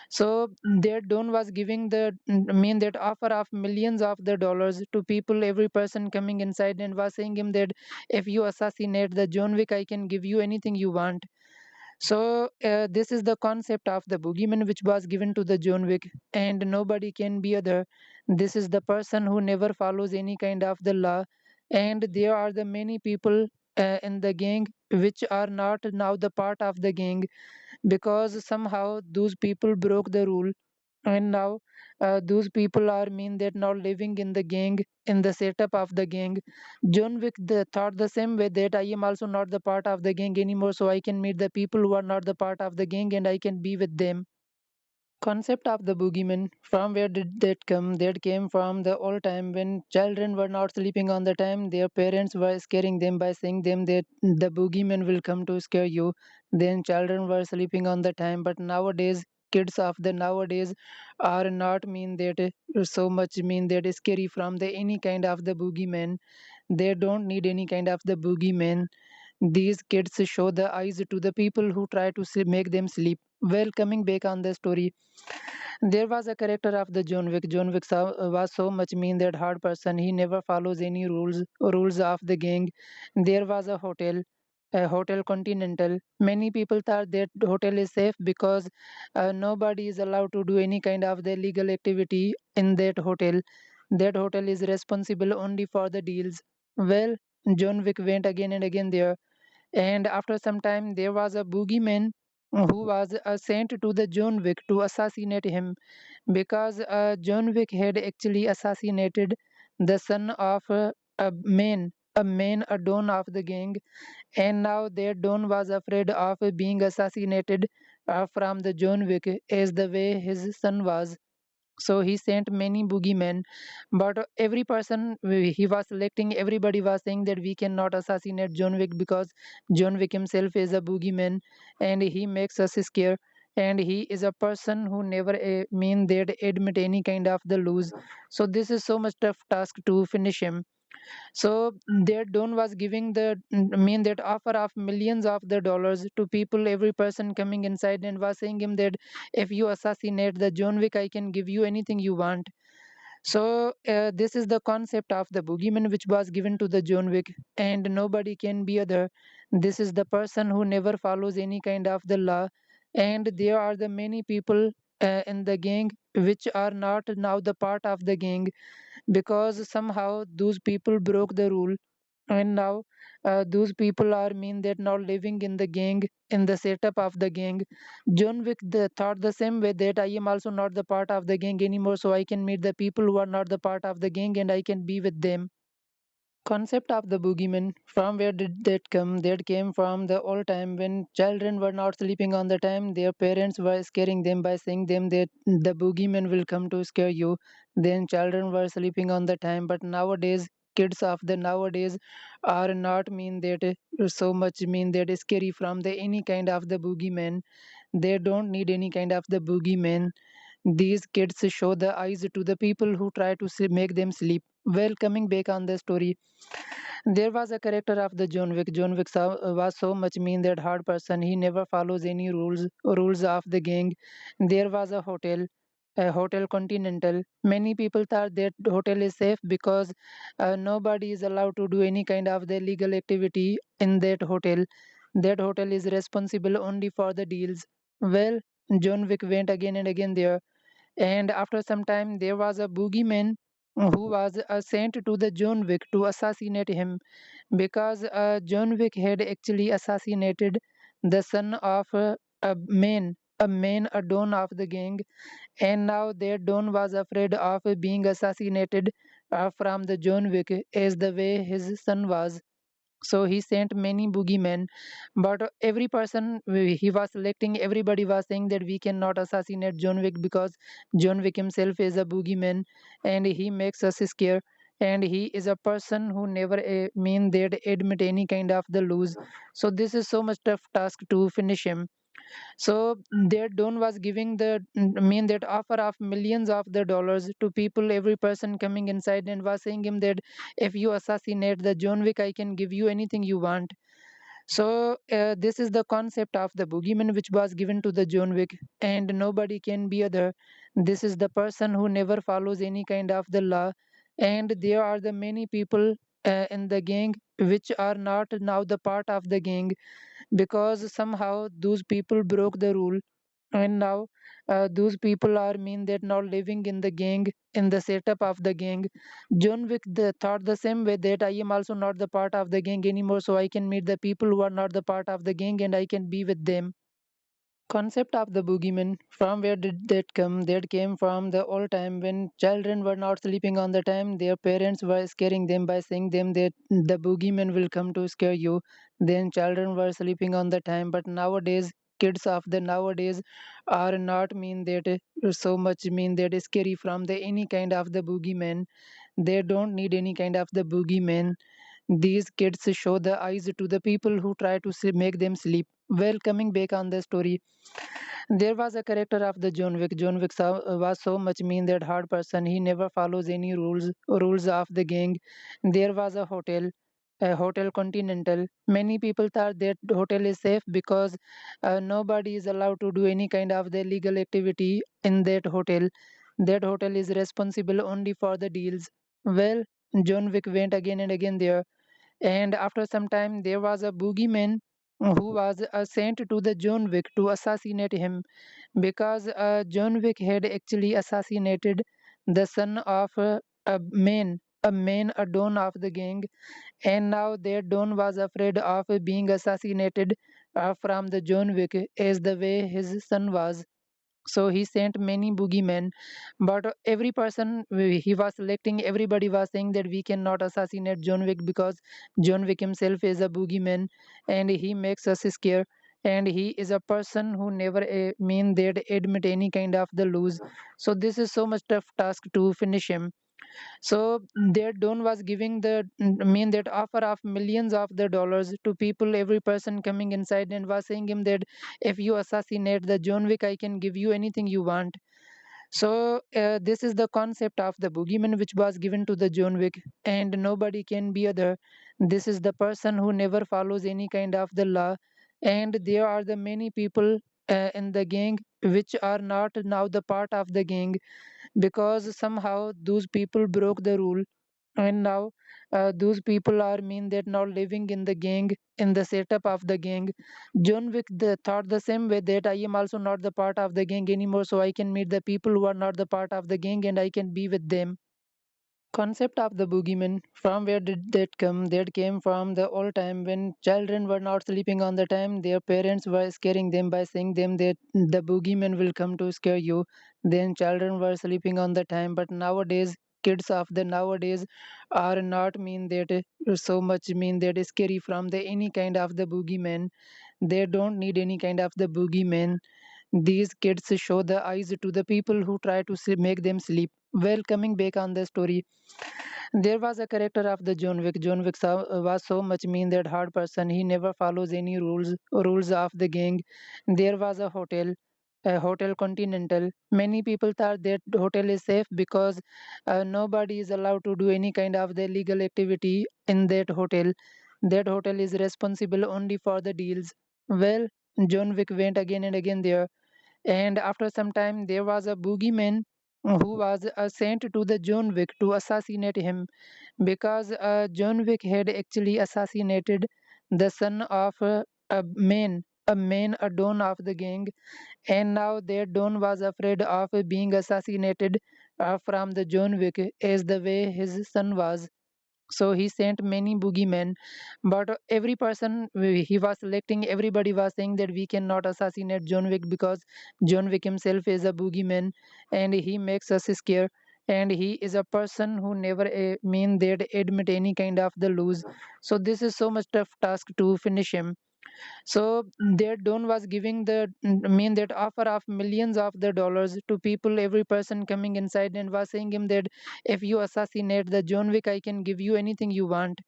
So their don was giving mean that offer of millions of the dollars to people, every person coming inside, and was saying him that if you assassinate the John Wick, I can give you anything you want. So this is the concept of the boogeyman which was given to the John Wick, and nobody can be other. This is the person who never follows any kind of the law, and there are the many people in the gang which are not now the part of the gang because somehow those people broke the rule, and now those people are mean that not living in the gang, in the setup of the gang. John Wick thought the same way that I am also not the part of the gang anymore, so I can meet the people who are not the part of the gang and I can be with them. Concept of the boogeyman, from where did that come? That came from the old time when children were not sleeping on the time, their parents were scaring them by saying them that the boogeyman will come to scare you. Then children were sleeping on the time, but nowadays kids of the nowadays are not mean that so much mean that scary from the any kind of the boogeyman. They don't need any kind of the boogeyman. These kids show the eyes to the people who try to make them sleep. Well, coming back on the story, there was a character of the John Wick. John Wick was so much mean that hard person. He never follows any rules of the gang. There was a a Hotel Continental. Many people thought that hotel is safe because nobody is allowed to do any kind of the illegal activity in that hotel. That hotel is responsible only for the deals. Well, John Wick went again and again there, and after some time, there was a boogeyman who was sent to the John Wick to assassinate him because John Wick had actually assassinated the son of a don of the gang, and now their don was afraid of being assassinated from the John Wick as the way his son was. So he sent many boogeymen, but every person he was selecting, everybody was saying that we cannot assassinate John Wick because John Wick himself is a boogeyman and he makes us scared. And he is a person who never mean that admit any kind of the lose. So this is so much tough task to finish him. So their don was giving the mean that offer of millions of the dollars to people, every person coming inside, and was saying him that if you assassinate the John Wick, I can give you anything you want. So this is the concept of the boogeyman which was given to the John Wick, and nobody can be other. This is the person who never follows any kind of the law, and there are the many people in the gang which are not now the part of the gang because somehow those people broke the rule, and now those people are mean that now living in the gang, in the setup of the gang. John Wick thought the same way that I am also not the part of the gang anymore, so I can meet the people who are not the part of the gang and I can be with them. Concept of the boogeyman, from where did that come? That came from the old time when children were not sleeping on the time, their parents were scaring them by saying them that the boogeyman will come to scare you. Then children were sleeping on the time, but nowadays kids of the nowadays are not mean that so much mean that scary from the any kind of the boogeyman. They don't need any kind of the boogeyman. These kids show the eyes to the people who try to make them sleep. Well, coming back on the story, there was a character of the John Wick. John Wick was so much mean that hard person. He never follows any rules of the gang. There was a hotel Continental. Many people thought that hotel is safe because nobody is allowed to do any kind of the illegal activity in that hotel. That hotel is responsible only for the deals. Well, John Wick went again and again there, and after some time, there was a boogeyman who was sent to the John Wick to assassinate him because John Wick had actually assassinated the son of a don of the gang, and now their don was afraid of being assassinated from the John Wick as the way his son was. So he sent many boogeymen, but every person he was selecting, everybody was saying that we cannot assassinate John Wick because John Wick himself is a boogeyman and he makes us scared. And he is a person who never mean that admit any kind of the lose. So this is so much tough task to finish him. So their don was giving the mean that offer of millions of the dollars to people, every person coming inside, and was saying him that if you assassinate the John Wick, I can give you anything you want. So this is the concept of the boogeyman which was given to the John Wick, and nobody can be other. This is the person who never follows any kind of the law, and there are the many people in the gang which are not now the part of the gang because somehow those people broke the rule, and now those people are mean that now living in the gang, in the setup of the gang. John Wick thought the same way that I am also not the part of the gang anymore, so I can meet the people who are not the part of the gang and I can be with them. Concept of the boogeyman, from where did that come? That came from the old time when children were not sleeping on the time, their parents were scaring them by saying them that the boogeyman will come to scare you. Then children were sleeping on the time, but nowadays kids of the nowadays are not mean that so much mean that scary from the any kind of the boogeyman. They don't need any kind of the boogeyman. These kids show the eyes to the people who try to make them sleep. Well, coming back on the story, there was a character of the John Wick. John Wick was so much mean that hard person. He never follows any rules of the gang. There was a hotel Continental. Many people thought that hotel is safe because nobody is allowed to do any kind of the illegal activity in that hotel. That hotel is responsible only for the deals. Well, John Wick went again and again there, And after some time, there was a boogeyman who was sent to the John Wick to assassinate him because John Wick had actually assassinated the son of a don of the gang, and now their don was afraid of being assassinated from the John Wick as the way his son was. So he sent many boogeymen, but every person he was selecting, everybody was saying that we cannot assassinate John Wick because John Wick himself is a boogeyman and he makes us scare. And he is a person who never mean that admit any kind of the lose. So this is so much tough task to finish him. So their don was giving the mean that offer of millions of the dollars to people, every person coming inside and was saying him that if you assassinate the John Wick, I can give you anything you want. So this is the concept of the boogeyman which was given to the John Wick, and nobody can be other. This is the person who never follows any kind of the law, and there are the many people in the gang which are not now the part of the gang because somehow those people broke the rule, and now those people are mean that now living in the gang, in the setup of the gang. John Wick thought the same way that I am also not the part of the gang anymore, so I can meet the people who are not the part of the gang and I can be with them. Concept of the boogeyman, from where did that come? That came from the old time when children were not sleeping on the time, their parents were scaring them by saying them that the boogeyman will come to scare you. Then children were sleeping on the time, but nowadays kids of the nowadays are not mean that so much mean that scary from the any kind of the boogeyman. They don't need any kind of the boogeyman. These kids show the eyes to the people who try to make them sleep. Well, coming back on the story, there was a character of the John Wick. John Wick was so much mean that hard person. He never follows any rules of the gang. There was a hotel Continental. Many people thought that hotel is safe because nobody is allowed to do any kind of the illegal activity in that hotel. That hotel is responsible only for the deals. Well, John Wick went again and again there, and after some time, there was a boogeyman who was sent to the John Wick to assassinate him because John Wick had actually assassinated the son of a don of the gang, and now their don was afraid of being assassinated from the John Wick as the way his son was. So he sent many boogeymen, but every person he was selecting, everybody was saying that we cannot assassinate John Wick because John Wick himself is a boogeyman and he makes us scare. And he is a person who never mean that admit any kind of the lose. So this is so much tough task to finish him. So their don was giving the mean that offer of millions of the dollars to people, every person coming inside and was saying him that if you assassinate the John Wick, I can give you anything you want.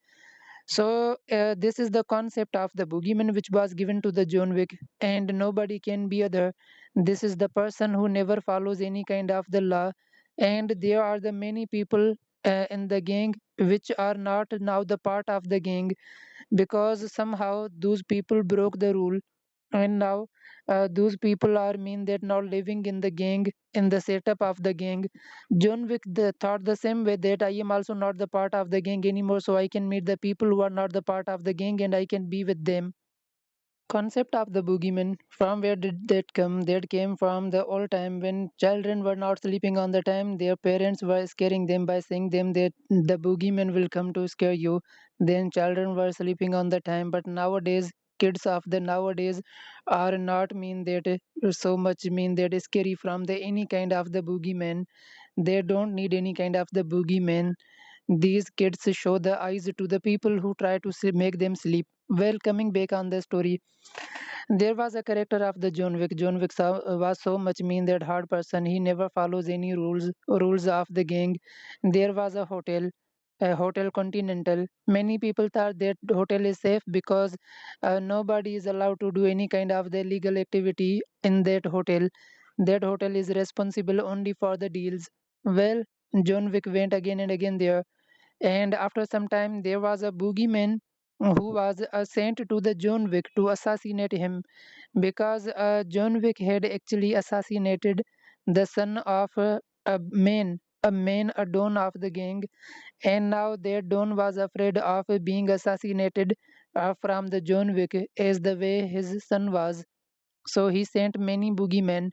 So this is the concept of the boogeyman which was given to the John Wick, and nobody can be other. This is the person who never follows any kind of the law, and there are the many people in the gang which are not now the part of the gang because somehow those people broke the rule, and now those people are mean that now living in the gang, in the setup of the gang. John Wick thought the same way that I am also not the part of the gang anymore, so I can meet the people who are not the part of the gang and I can be with them. Concept of the boogeyman, from where did that come? That came from the old time when children were not sleeping on the time, their parents were scaring them by saying them that the boogeyman will come to scare you. Then children were sleeping on the time, but nowadays kids of the nowadays are not mean that so much mean that scary from the any kind of the boogeyman. They don't need any kind of the boogeyman. These kids show the eyes to the people who try to make them sleep. Well, coming back on the story, there was a character of the John Wick. John Wick was so much mean that hard person. He never follows any rules of the gang. There was a hotel Continental. Many people thought that hotel is safe because nobody is allowed to do any kind of the illegal activity in that hotel. That hotel is responsible only for the deals. Well, John Wick went again and again there, and after some time, there was a boogeyman who was sent to the John Wick to assassinate him because John Wick had actually assassinated the son of a don of the gang, and now their don was afraid of being assassinated from the John Wick as the way his son was. So he sent many boogeymen,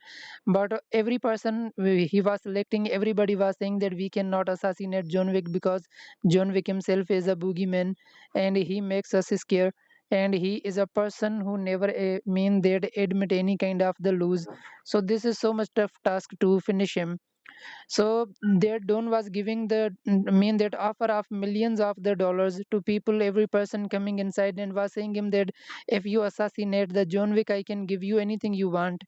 but every person he was selecting, everybody was saying that we cannot assassinate John Wick because John Wick himself is a boogeyman and he makes us scare. And he is a person who never mean that admit any kind of the lose. So this is so much tough task to finish him. So their don was giving the mean that offer of millions of the dollars to people, every person coming inside and was saying him that if you assassinate the John Wick, I can give you anything you want.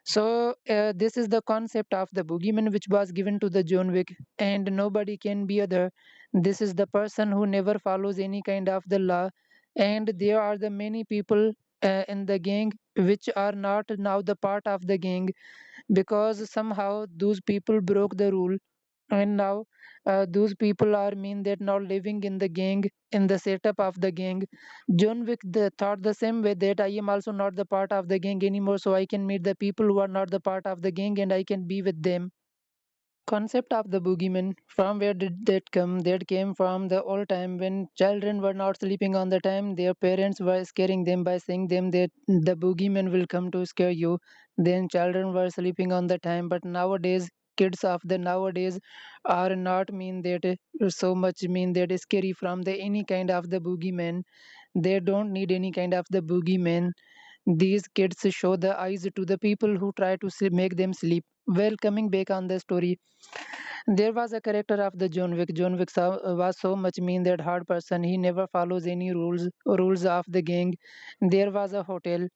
So this is the concept of the boogeyman which was given to the John Wick, and nobody can be other. This is the person who never follows any kind of the law, and there are the many people in the gang which are not now the part of the gang because somehow those people broke the rule, and now those people are mean that now living in the gang, in the setup of the gang. John Wick thought the same way that I am also not the part of the gang anymore, so I can meet the people who are not the part of the gang and I can be with them. Concept of the boogeyman, from where did that come? That came from the old time when children were not sleeping on the time, their parents were scaring them by saying them that the boogeyman will come to scare you. Then children were sleeping on the time, but nowadays kids of the nowadays are not mean that so much mean that scary from the any kind of the boogeyman. They don't need any kind of the boogeyman. These kids show the eyes to the people who try to make them sleep. Well, coming back on the story, there was a character of the John Wick. John Wick was so much mean that hard person. He never follows any rules of the gang. There was a hotel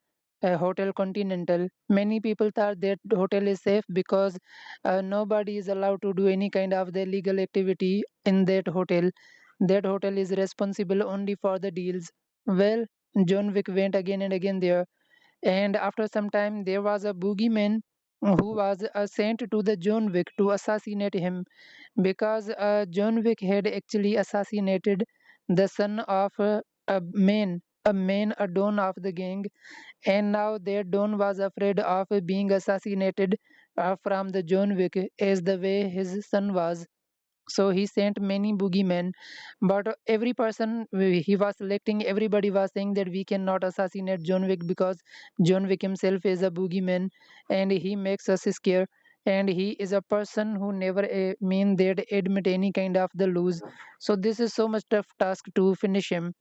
Continental. Many people thought that hotel is safe because nobody is allowed to do any kind of the illegal activity in that hotel. That hotel is responsible only for the deals. Well, John Wick went again and again there, and after some time, there was a boogeyman who was sent to the John Wick to assassinate him because John Wick had actually assassinated the son of a don of the gang, and now their don was afraid of being assassinated from the John Wick as the way his son was. So he sent many boogeymen, but every person he was selecting, everybody was saying that we cannot assassinate John Wick because John Wick himself is a boogeyman and he makes us scare. And he is a person who never mean that admit any kind of the lose. So this is so much tough task to finish him.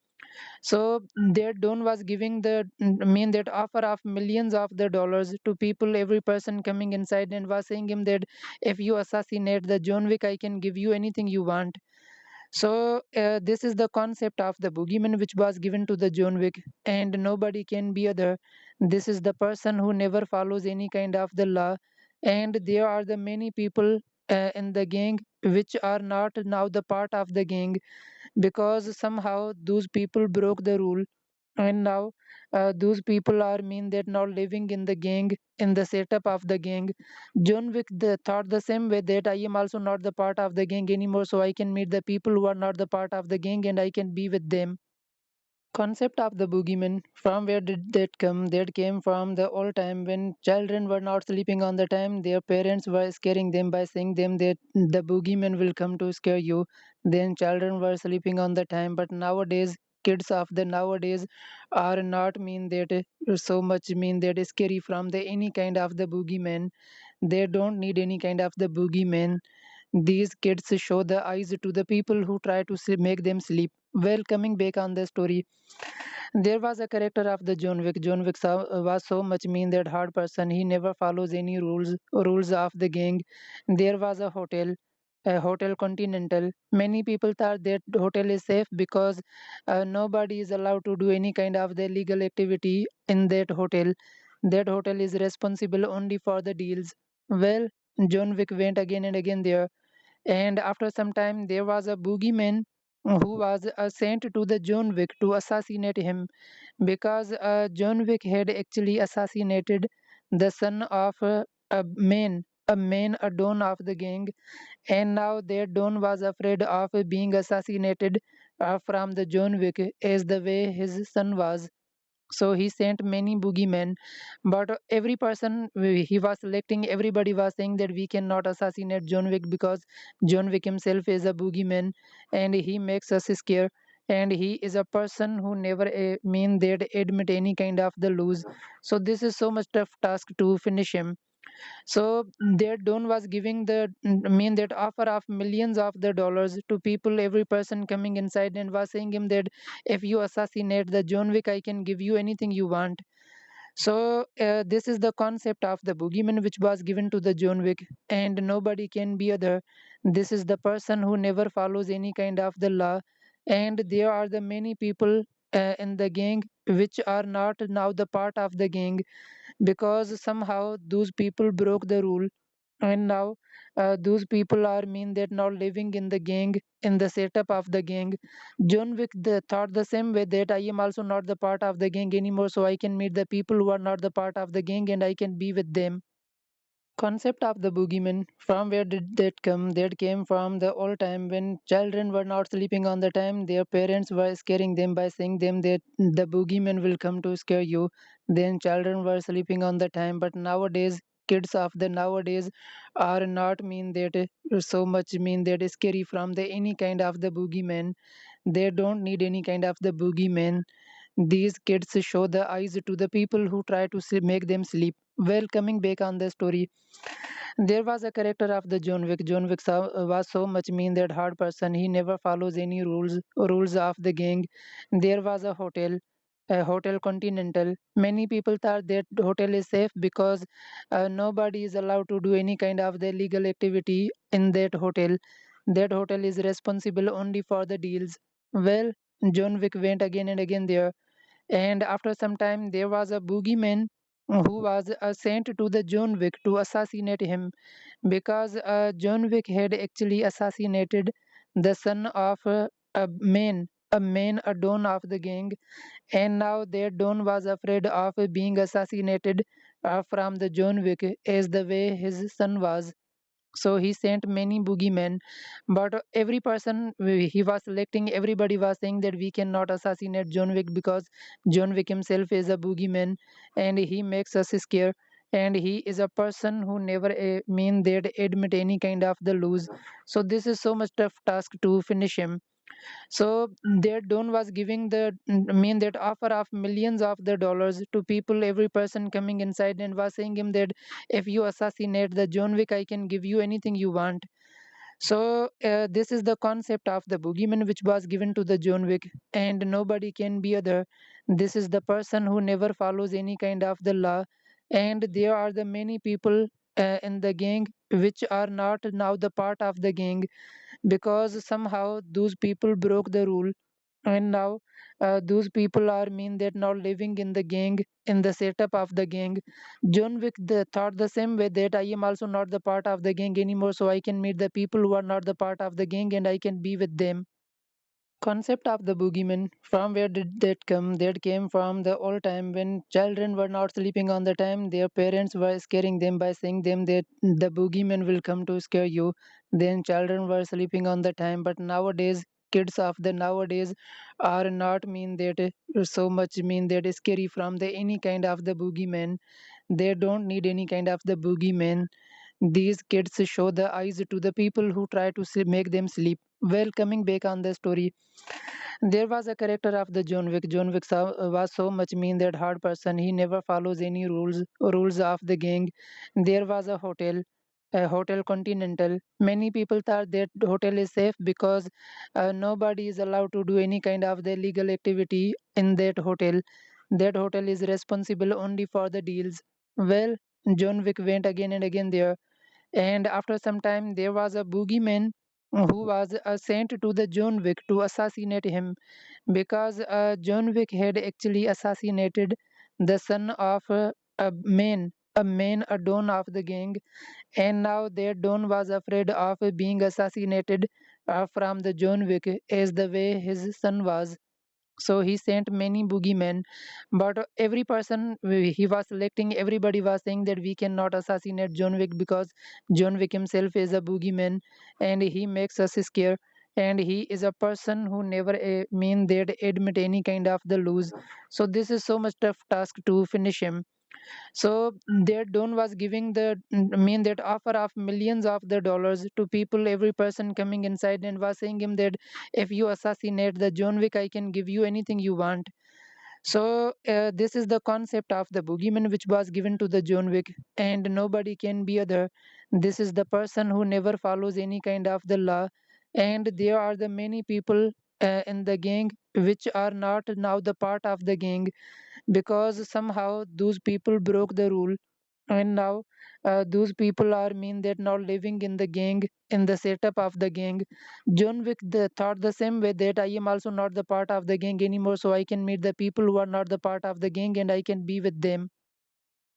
So their don was giving the mean that offer of millions of the dollars to people, every person coming inside and was saying him that if you assassinate the John Wick, I can give you anything you want. So this is the concept of the boogeyman which was given to the John Wick, and nobody can be other. This is the person who never follows any kind of the law, and there are the many people in the gang which are not now the part of the gang because somehow those people broke the rule, and now those people are mean that now living in the gang, in the setup of the gang. John Wick thought the same way that I am also not the part of the gang anymore, so I can meet the people who are not the part of the gang and I can be with them. Concept of the boogeyman, from where did that come? That came from the old time when children were not sleeping on the time, their parents were scaring them by saying them that the boogeyman will come to scare you. Then children were sleeping on the time, but nowadays kids of the nowadays are not mean that so much mean that scary from the any kind of the boogeyman. They don't need any kind of the boogeyman. These kids show the eyes to the people who try to make them sleep. Well, coming back on the story, there was a character of the John Wick. John Wick was so much mean that hard person. He never follows any rules of the gang. There was a hotel Continental. Many people thought that hotel is safe because nobody is allowed to do any kind of the illegal activity in that hotel. That hotel is responsible only for the deals. Well, John Wick went again and again there, and after some time, there was a boogeyman who was sent to the John Wick to assassinate him because John Wick had actually assassinated the son of a don of the gang, and now their don was afraid of being assassinated from the John Wick as the way his son was. So he sent many boogeymen, but every person he was selecting, everybody was saying that we cannot assassinate John Wick because John Wick himself is a boogeyman and he makes us scared. And he is a person who never mean that admit any kind of the lose. So this is so much tough task to finish him. So their Don was giving the mean that offer of millions of the dollars to people, every person coming inside, and was saying him that if you assassinate the John Wick, I can give you anything you want. So this is the concept of the boogeyman which was given to the John Wick, and nobody can be other. This is the person who never follows any kind of the law, and there are the many people in the gang which are not now the part of the gang because somehow those people broke the rule, and now those people are mean that now living in the gang, in the setup of the gang. John Wick thought the same way that I am also not the part of the gang anymore, so I can meet the people who are not the part of the gang and I can be with them. Concept of the boogeyman, from where did that come? That came from the old time when children were not sleeping on the time, their parents were scaring them by saying them that the boogeyman will come to scare you. Then children were sleeping on the time, but nowadays kids of the nowadays are not mean that so much mean that scary from the any kind of the boogeyman. They don't need any kind of the boogeyman. These kids show the eyes to the people who try to make them sleep. Well, coming back on the story, there was a character of the John Wick. John Wick was so much mean that hard person. He never follows any rules of the gang. There was a hotel Continental. Many people thought that hotel is safe because nobody is allowed to do any kind of the illegal activity in that hotel. That hotel is responsible only for the deals. Well, John Wick went again and again there, and after some time, there was a boogeyman who was sent to the John Wick to assassinate him because John Wick had actually assassinated the son of a don of the gang, and now their don was afraid of being assassinated from the John Wick as the way his son was. So he sent many boogeymen, but every person he was selecting, everybody was saying that we cannot assassinate John Wick because John Wick himself is a boogeyman and he makes us scared. And he is a person who never mean that admit any kind of the lose. So this is so much tough task to finish him. So their Don was giving the mean that offer of millions of the dollars to people, every person coming inside, and was saying him that if you assassinate the John Wick, I can give you anything you want. So this is the concept of the boogeyman which was given to the John Wick, and nobody can be other. This is the person who never follows any kind of the law, and there are the many people in the gang which are not now the part of the gang because somehow those people broke the rule, and now those people are mean that now living in the gang, in the setup of the gang. John Wick thought the same way that I am also not the part of the gang anymore, so I can meet the people who are not the part of the gang and I can be with them. Concept of the boogeyman, from where did that come? That came from the old time when children were not sleeping on the time, their parents were scaring them by saying them that the boogeyman will come to scare you. Then children were sleeping on the time, but nowadays kids of the nowadays are not mean that so much mean that scary from the any kind of the boogeyman. They don't need any kind of the boogeyman. These kids show the eyes to the people who try to make them sleep. Well, coming back on the story, there was a character of the John Wick. John Wick was so much mean that hard person. He never follows any rules of the gang. There was a hotel Continental. Many people thought that hotel is safe because nobody is allowed to do any kind of the illegal activity in that hotel. That hotel is responsible only for the deals. Well, John Wick went again and again there, and after some time, there was a boogeyman who was sent to the John Wick to assassinate him because John Wick had actually assassinated the son of a don of the gang, and now their don was afraid of being assassinated from the John Wick as the way his son was. So he sent many boogeymen, but every person he was selecting, everybody was saying that we cannot assassinate John Wick because John Wick himself is a boogeyman and he makes us scared. and he is a person who never mean they'd admit any kind of the lose. So this is so much tough task to finish him. So their Don was giving the mean that offer of millions of the dollars to people, every person coming inside, and was saying him that if you assassinate the John Wick, I can give you anything you want. So this is the concept of the boogeyman which was given to the John Wick, and nobody can be other. This is the person who never follows any kind of the law, and there are the many people in the gang which are not now the part of the gang, because somehow those people broke the rule, and now those people are mean that now living in the gang, in the setup of the gang. John Wick thought the same way that I am also not the part of the gang anymore, so I can meet the people who are not the part of the gang and I can be with them.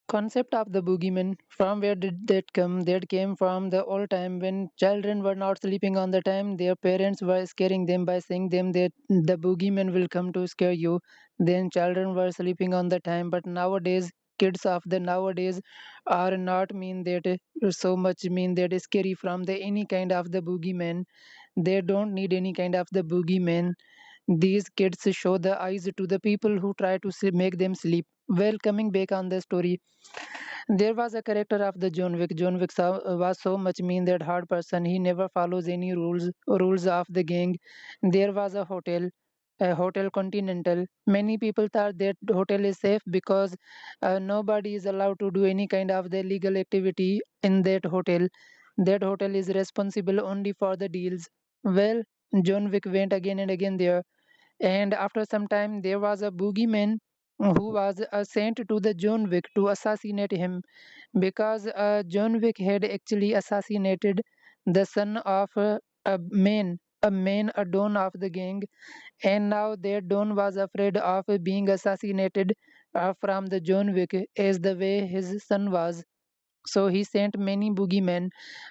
Concept of the boogeyman, from where did that come? That came from the old time when children were not sleeping on the time, their parents were scaring them by saying them that the boogeyman will come to scare you. Then children were sleeping on the time, but nowadays kids of the nowadays are not mean that so much mean that is scary from the any kind of the boogeyman. They don't need any kind of the boogeyman. These kids show the eyes to the people who try to make them sleep. Well, coming back on the story, there was a character of the John Wick. John Wick was so much mean that hard person. He never follows any rules of the gang. There was a hotel Continental. Many people thought that hotel is safe because nobody is allowed to do any kind of the illegal activity in that hotel. That hotel is responsible only for the deals. Well, John Wick went again and again there, and after some time, there was a boogeyman who was sent to the John Wick to assassinate him, because John Wick had actually assassinated the son of a don of the gang, and now their don was afraid of being assassinated from the John Wick as the way his son was. So he sent many boogeymen,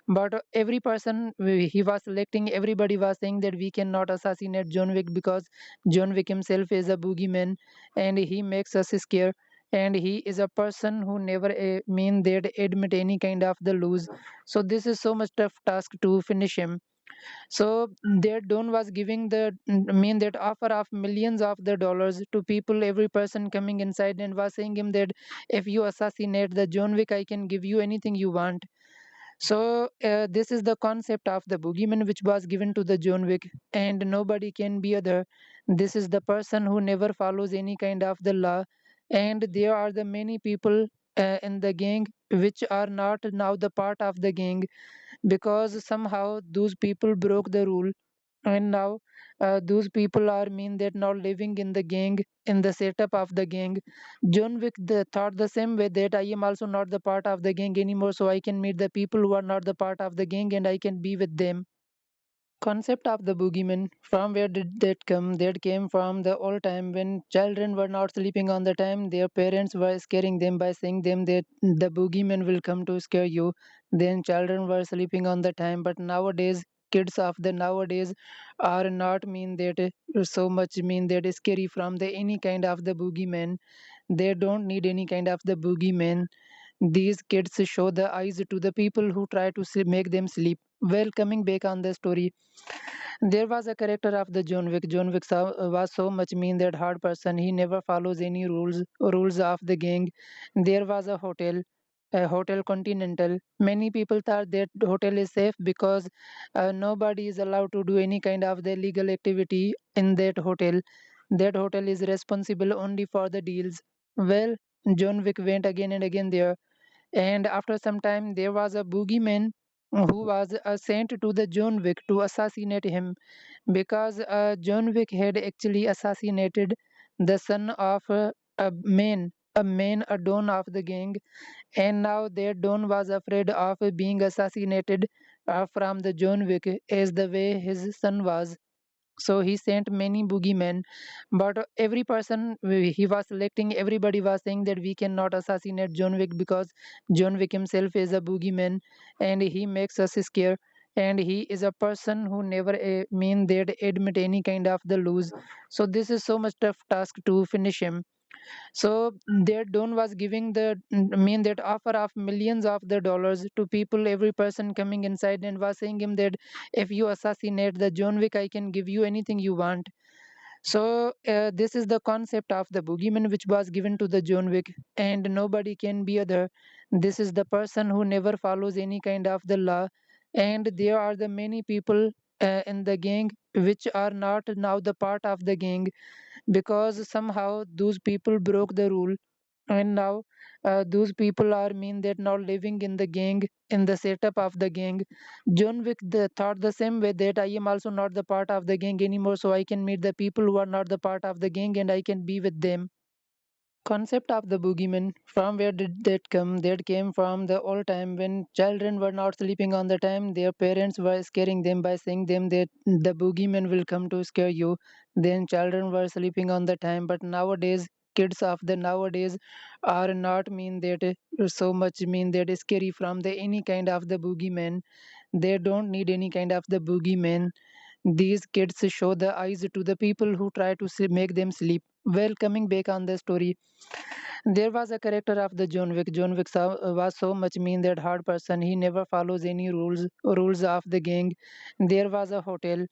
but every person he was selecting, everybody was saying that we cannot assassinate John Wick because John Wick himself is a boogeyman and he makes us scare. And he is a person who never mean that admit any kind of the lose. So this is so much tough task to finish him. So their Don was giving the mean that offer of millions of the dollars to people, every person coming inside, and was saying him that if you assassinate the John Wick, I can give you anything you want. So this is the concept of the boogeyman which was given to the John Wick, and nobody can be other. This is the person who never follows any kind of the law, and there are the many people in the gang which are not now the part of the gang, because somehow those people broke the rule, and now those people are mean that now living in the gang, in the setup of the gang. John Wick thought the same way that I am also not the part of the gang anymore, so I can meet the people who are not the part of the gang and I can be with them. Concept of the boogeyman, from where did that come? That came from the old time when children were not sleeping on the time, their parents were scaring them by saying them that the boogeyman will come to scare you. Then children were sleeping on the time, but nowadays kids of the nowadays are not mean that so much mean that scary from the any kind of the boogeyman. They don't need any kind of the boogeyman. These kids show the eyes to the people who try to make them sleep. Well, coming back on the story, there was a character of the John Wick. John Wick was so much mean that hard person. He never follows any rules of the gang. There was a hotel Continental. Many people thought that hotel is safe because nobody is allowed to do any kind of the illegal activity in that hotel. That hotel is responsible only for the deals. Well, John Wick went again and again there, and after some time, there was a boogeyman who was sent to the John Wick to assassinate him, because John Wick had actually assassinated the son of a don of the gang, and now their don was afraid of being assassinated from the John Wick as the way his son was. So he sent many boogeymen, but every person he was selecting, everybody was saying that we cannot assassinate John Wick because John Wick himself is a boogeyman and he makes us scare. And he is a person who never mean that admit any kind of the lose. So this is so much tough task to finish him. So their Don was giving the mean that offer of millions of the dollars to people, every person coming inside, and was saying him that if you assassinate the John Wick, I can give you anything you want. So this is the concept of the boogeyman which was given to the John Wick, and nobody can be other. This is the person who never follows any kind of the law, and there are the many people in the gang which are not now the part of the gang, because somehow those people broke the rule, and now those people are mean that now living in the gang, in the setup of the gang. John Wick thought the same way that I am also not the part of the gang anymore, so I can meet the people who are not the part of the gang and I can be with them. Concept of the boogeyman, from where did that come? That came from the old time when children were not sleeping on the time, their parents were scaring them by saying them that the boogeyman will come to scare you. Then children were sleeping on the time, but nowadays kids of the nowadays are not mean that so much mean that scary from the any kind of the boogeyman. They don't need any kind of the boogeyman. These kids show the eyes to the people who try to make them sleep. Well, coming back on the story, there was a character of the John Wick. John Wick was so much mean that hard person. He never follows any rules of the gang. There was a hotel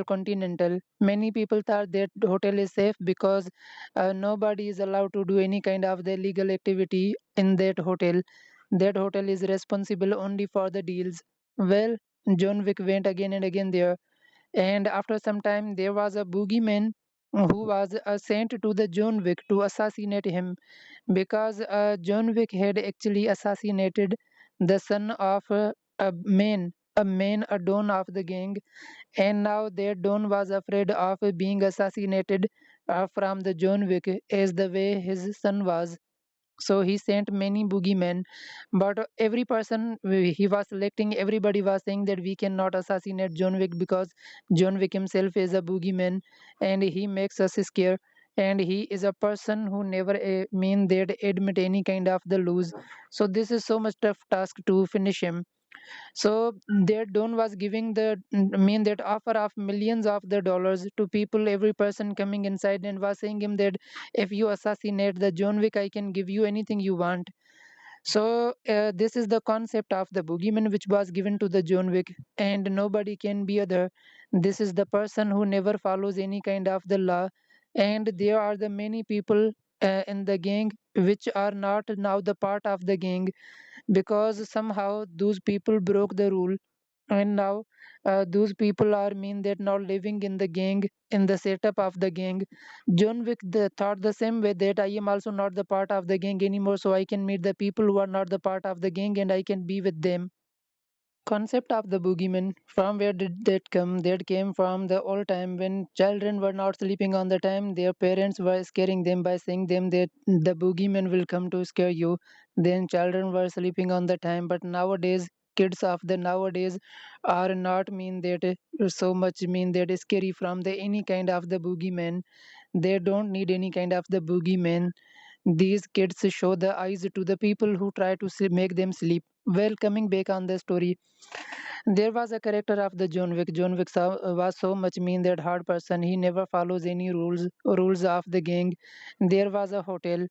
Continental. Many people thought that hotel is safe because nobody is allowed to do any kind of the illegal activity in that hotel. That hotel is responsible only for the deals. Well, John Wick went again and again there, and after some time, there was a boogeyman who was sent to the John Wick to assassinate him, because John Wick had actually assassinated the son of a don of the gang, and now that don was afraid of being assassinated from the John Wick as the way his son was. So he sent many boogeymen, but every person he was selecting, everybody was saying that we cannot assassinate John Wick because John Wick himself is a boogeyman and he makes us scared. And he is a person who never mean that admit any kind of the lose. So this is so much tough task to finish him. So their Don was giving the mean that offer of millions of the dollars to people, every person coming inside, and was saying him that if you assassinate the John Wick, I can give you anything you want. So this is the concept of the boogeyman which was given to the John Wick, and nobody can be other. This is the person who never follows any kind of the law, and there are the many people in the gang which are not now the part of the gang, because somehow those people broke the rule, and now those people are mean that now living in the gang, in the setup of the gang. John Wick thought the same way that I am also not the part of the gang anymore, so I can meet the people who are not the part of the gang and I can be with them. Concept of the boogeyman, from where did that come? That came from the old time when children were not sleeping on the time, their parents were scaring them by saying them that the boogeyman will come to scare you. Then children were sleeping on the time, but nowadays kids of the nowadays are not mean that so much mean that scary from the any kind of the boogeyman. They don't need any kind of the boogeyman. These kids show the eyes to the people who try to make them sleep. Well, coming back on the story, there was a character of the John Wick. John Wick was so much mean that hard person. He never follows any rules of the gang. There was a hotel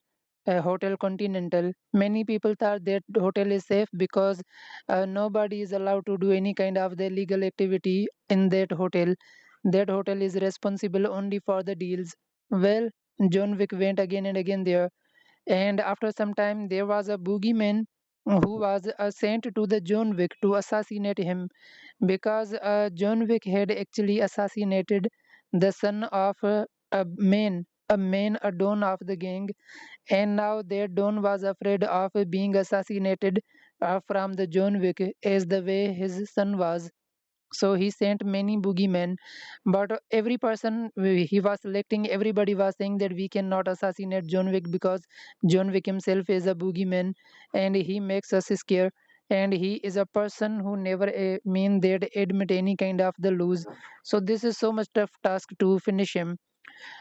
Continental. Many people thought that hotel is safe because nobody is allowed to do any kind of the illegal activity in that hotel. That hotel is responsible only for the deals. Well, John Wick went again and again there, and after some time, there was a boogeyman who was sent to the John Wick to assassinate him, because John Wick had actually assassinated the son of a don of the gang, and now their don was afraid of being assassinated from the John Wick as the way his son was. So he sent many boogeymen, but every person he was selecting, everybody was saying that we cannot assassinate John Wick because John Wick himself is a boogeyman and he makes us scared. And he is a person who never mean that admit any kind of the lose. So this is so much tough task to finish him.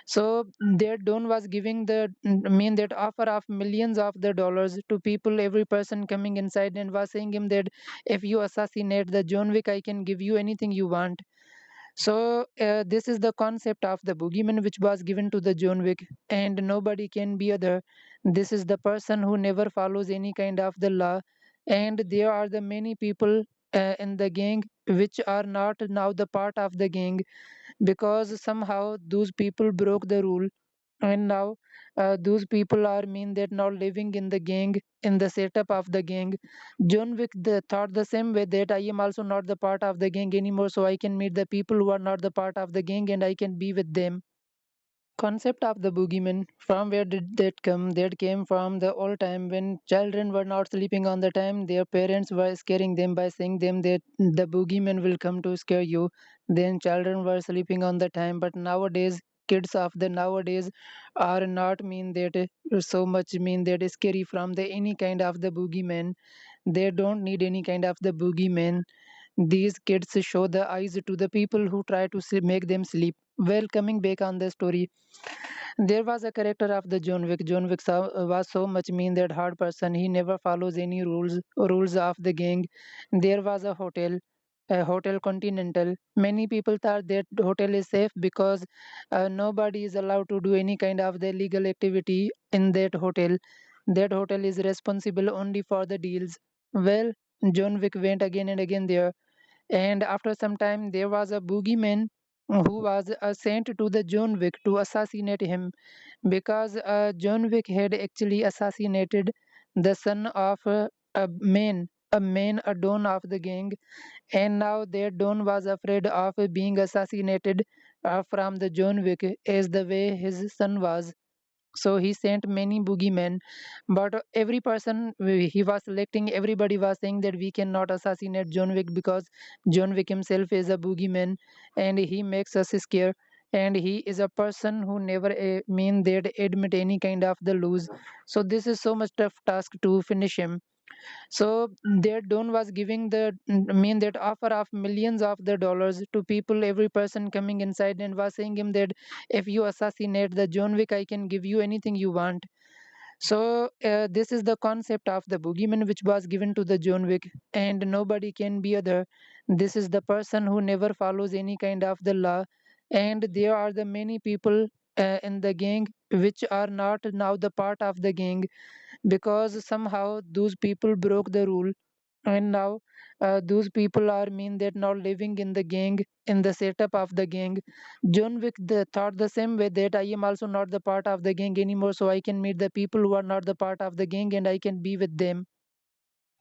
So their Don was giving the mean that offer of millions of the dollars to people, every person coming inside, and was saying him that if you assassinate the John Wick, I can give you anything you want. So this is the concept of the boogeyman which was given to the John Wick, and nobody can be other. This is the person who never follows any kind of the law, and there are the many people in the gang which are not now the part of the gang, because somehow those people broke the rule, and now those people are mean that now living in the gang, in the setup of the gang. John Wick thought the same way, that I am also not the part of the gang anymore, so I can meet the people who are not the part of the gang and I can be with them. Concept of the boogeyman, from where did that come? That came from the old time when children were not sleeping on the time, their parents were scaring them by saying them that the boogeyman will come to scare you. Then children were sleeping on the time, but nowadays kids of the nowadays are not mean that so much mean that scary from the any kind of the boogeyman. They don't need any kind of the boogeyman. These kids show the eyes to the people who try to make them sleep. Well, coming back on the story, there was a character of the John Wick. John Wick was so much mean that hard person. He never follows any rules of the gang. There was a hotel Continental. Many people thought that hotel is safe because nobody is allowed to do any kind of the illegal activity in that hotel. That hotel is responsible only for the deals. Well, John Wick went again and again there, and after some time, there was a boogeyman who was sent to the John Wick to assassinate him, because John Wick had actually assassinated the son of a don of the gang, and now that don was afraid of being assassinated from the John Wick as the way his son was. So he sent many boogeymen, but every person he was selecting, everybody was saying that we cannot assassinate John Wick because John Wick himself is a boogeyman and he makes us scared. And he is a person who never mean that admit any kind of the lose. So this is so much tough task to finish him. So their don was giving the mean that offer of millions of the dollars to people, every person coming inside, and was saying him that if you assassinate the John Wick, I can give you anything you want. So this is the concept of the boogeyman which was given to the John Wick, and nobody can be other. This is the person who never follows any kind of the law, and there are the many people in the gang which are not now the part of the gang, because somehow those people broke the rule, and now those people are mean that now living in the gang, in the setup of the gang. John Wick thought the same way, that I am also not the part of the gang anymore, so I can meet the people who are not the part of the gang and I can be with them.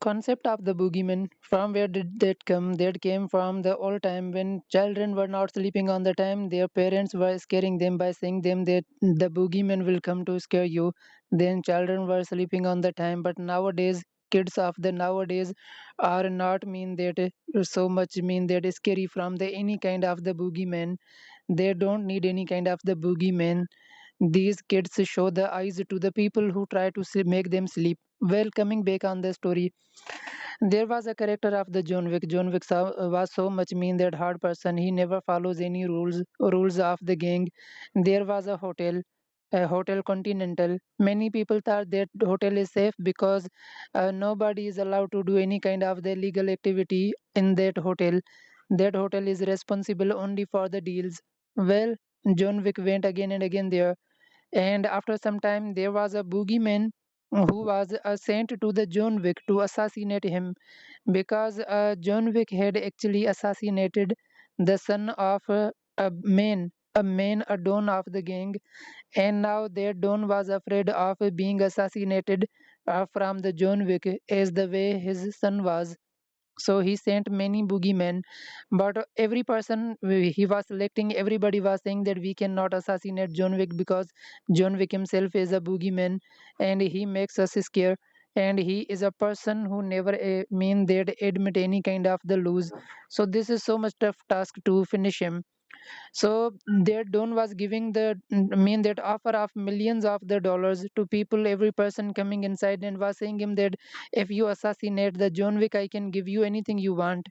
Concept of the boogeyman, from where did that come? That came from the old time when children were not sleeping on the time, their parents were scaring them by saying them that the boogeyman will come to scare you. Then children were sleeping on the time, but nowadays kids of the nowadays are not mean that so much mean that scary from the any kind of the boogeyman. They don't need any kind of the boogeyman. These kids show the eyes to the people who try to make them sleep. Well, coming back on the story, there was a character of the John Wick. John Wick was so much mean that hard person. He never follows any rules of the gang. There was a hotel Continental. Many people thought that hotel is safe because nobody is allowed to do any kind of the illegal activity in that hotel. That hotel is responsible only for the deals. Well, John Wick went again and again there, and after some time, there was a boogeyman who was sent to the John Wick to assassinate him, because John Wick had actually assassinated the son of a don of the gang, and now that don was afraid of being assassinated from the John Wick as the way his son was. So he sent many boogeymen, but every person he was selecting, everybody was saying that we cannot assassinate John Wick because John Wick himself is a boogeyman and he makes us scared. And he is a person who never mean that admit any kind of the lose. So this is so much tough task to finish him. So their don was giving the mean that offer of millions of the dollars to people, every person coming inside, and was saying him that if you assassinate the John Wick, I can give you anything you want.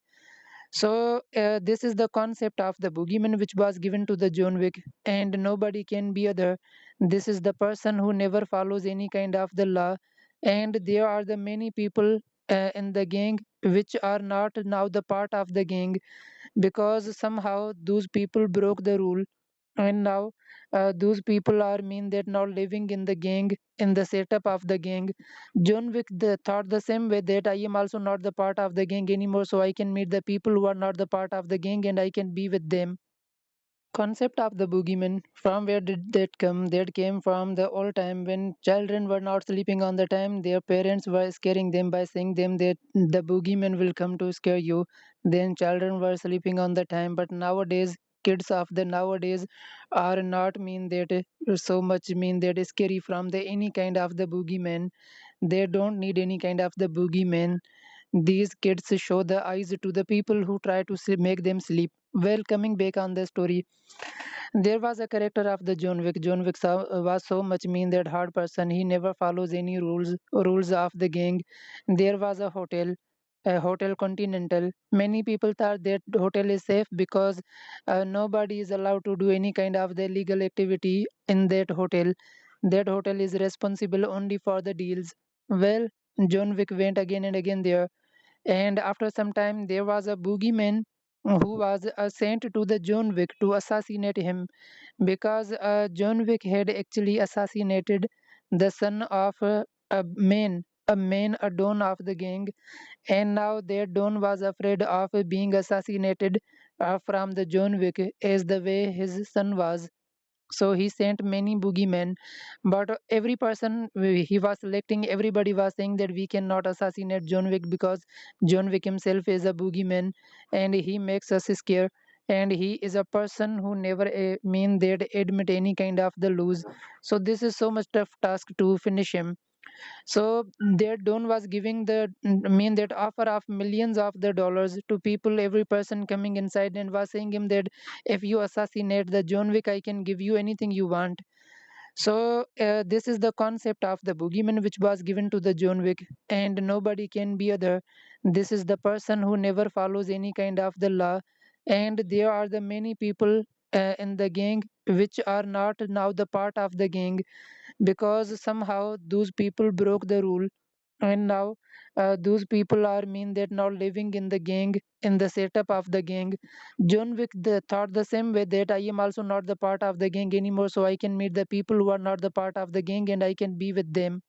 So this is the concept of the boogeyman which was given to the John Wick, and nobody can be other. This is the person who never follows any kind of the law, and there are the many people in the gang which are not now the part of the gang, because somehow those people broke the rule, and now those people are mean that now living in the gang, in the setup of the gang. John Wick thought the same way, that I am also not the part of the gang anymore, so I can meet the people who are not the part of the gang and I can be with them. Concept of the boogeyman, from where did that come? That came from the old time when children were not sleeping on the time. Their parents were scaring them by saying them that the boogeyman will come to scare you. Then children were sleeping on the time. But nowadays, kids of the nowadays are not mean that so much mean that scary from the any kind of the boogeyman. They don't need any kind of the boogeyman. These kids show the eyes to the people who try to make them sleep. Well, coming back on the story, there was a character of the John Wick. John Wick was so much mean that hard person. He never follows any rules of the gang. There was a hotel Continental. Many people thought that hotel is safe because nobody is allowed to do any kind of the illegal activity in that hotel. That hotel is responsible only for the deals. Well, John Wick went again and again there, and after some time, there was a boogeyman who was sent to the John Wick to assassinate him, because John Wick had actually assassinated the son of a don of the gang, and now their don was afraid of being assassinated from the John Wick as the way his son was. So he sent many boogeymen, but every person he was selecting, everybody was saying that we cannot assassinate John Wick because John Wick himself is a boogeyman and he makes us scare. And he is a person who never mean that admit any kind of the lose. So this is so much tough task to finish him. So their don was giving the mean that offer of millions of the dollars to people, every person coming inside, and was saying him that if you assassinate the John Wick, I can give you anything you want. So this is the concept of the boogeyman which was given to the John Wick, and nobody can be other. This is the person who never follows any kind of the law, and there are the many people in the gang which are not now the part of the gang, because somehow those people broke the rule, and now those people are mean that now living in the gang, in the setup of the gang. John Wick thought the same way, that I am also not the part of the gang anymore, so I can meet the people who are not the part of the gang and I can be with them.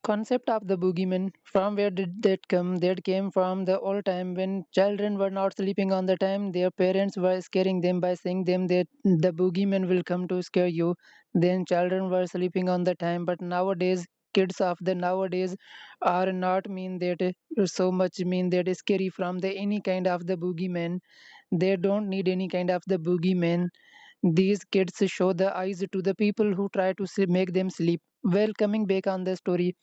Concept of the boogeyman, from where did that come? That came from the old time when children were not sleeping on the time. Their parents were scaring them by saying them that the boogeyman will come to scare you. Then children were sleeping on the time. But nowadays, kids of the nowadays are not mean that so much mean that scary from the any kind of the boogeyman. They don't need any kind of the boogeyman. These kids show the eyes to the people who try to make them sleep. Well, coming back on the story,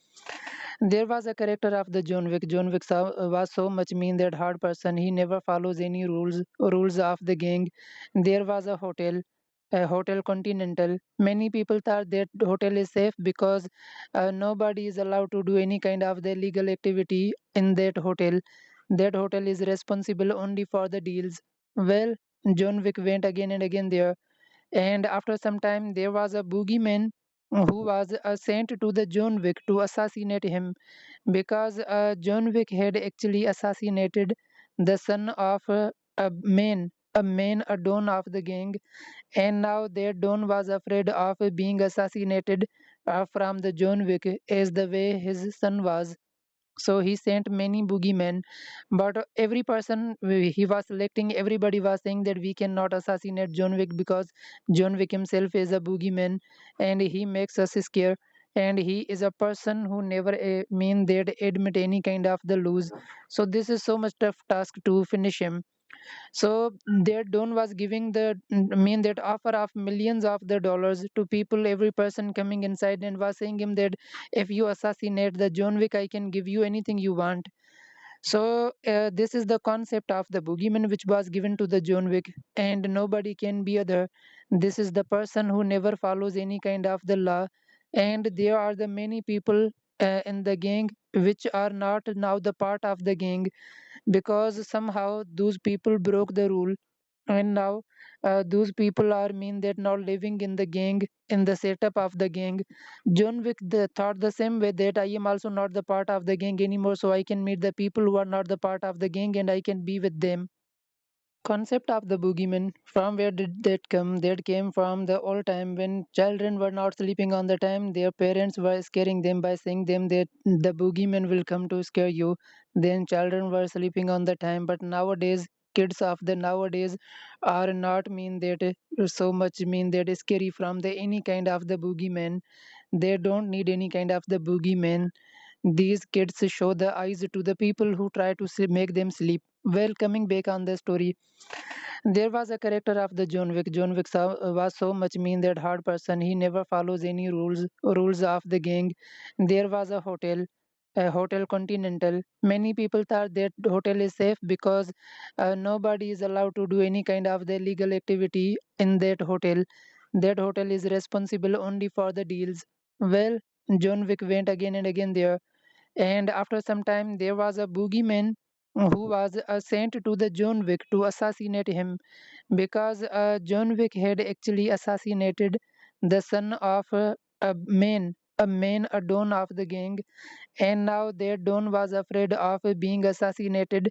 there was a character of the John Wick. John Wick was so much mean that hard person. He never follows any rules of the gang. There was a hotel Continental. Many people thought that hotel is safe because nobody is allowed to do any kind of the illegal activity in that hotel. That hotel is responsible only for the deals. Well, John Wick went again and again there, and after some time, there was a boogeyman who was sent to the John Wick to assassinate him, because John Wick had actually assassinated the son of a don of the gang, and now that don was afraid of being assassinated from the John Wick as the way his son was. So he sent many boogeymen, but every person he was selecting, everybody was saying that we cannot assassinate John Wick because John Wick himself is a boogeyman and he makes us scare. And he is a person who never mean that admit any kind of the lose. So this is so much tough task to finish him. So their don was giving the mean that offer of millions of the dollars to people, every person coming inside, and was saying him that if you assassinate the John Wick, I can give you anything you want. So this is the concept of the boogeyman which was given to the John Wick, and nobody can be other. This is the person who never follows any kind of the law, and there are the many people in the gang which are not now the part of the gang, because somehow those people broke the rule, And now those people are mean that now living in the gang, in the setup of the gang. John Wick thought the same way, that I am also not the part of the gang anymore, so I can meet the people who are not the part of the gang and I can be with them. Concept of the boogeyman, from where did that come? That came from the old time when children were not sleeping on the time. Their parents were scaring them by saying them that the boogeyman will come to scare you. Then children were sleeping on the time. But nowadays, kids of the nowadays are not mean that so much mean that scary from the any kind of the boogeyman. They don't need any kind of the boogeyman. These kids show the eyes to the people who try to make them sleep. Well, coming back on the story, there was a character of the John Wick. John Wick was so much mean that hard person. He never follows any rules of the gang. There was a hotel Continental. Many people thought that hotel is safe because nobody is allowed to do any kind of the illegal activity in that hotel. That hotel is responsible only for the deals. Well, John Wick went again and again there, and after some time, there was a boogeyman who was sent to the John Wick to assassinate him, because John Wick had actually assassinated the son of a don of the gang, and now that don was afraid of being assassinated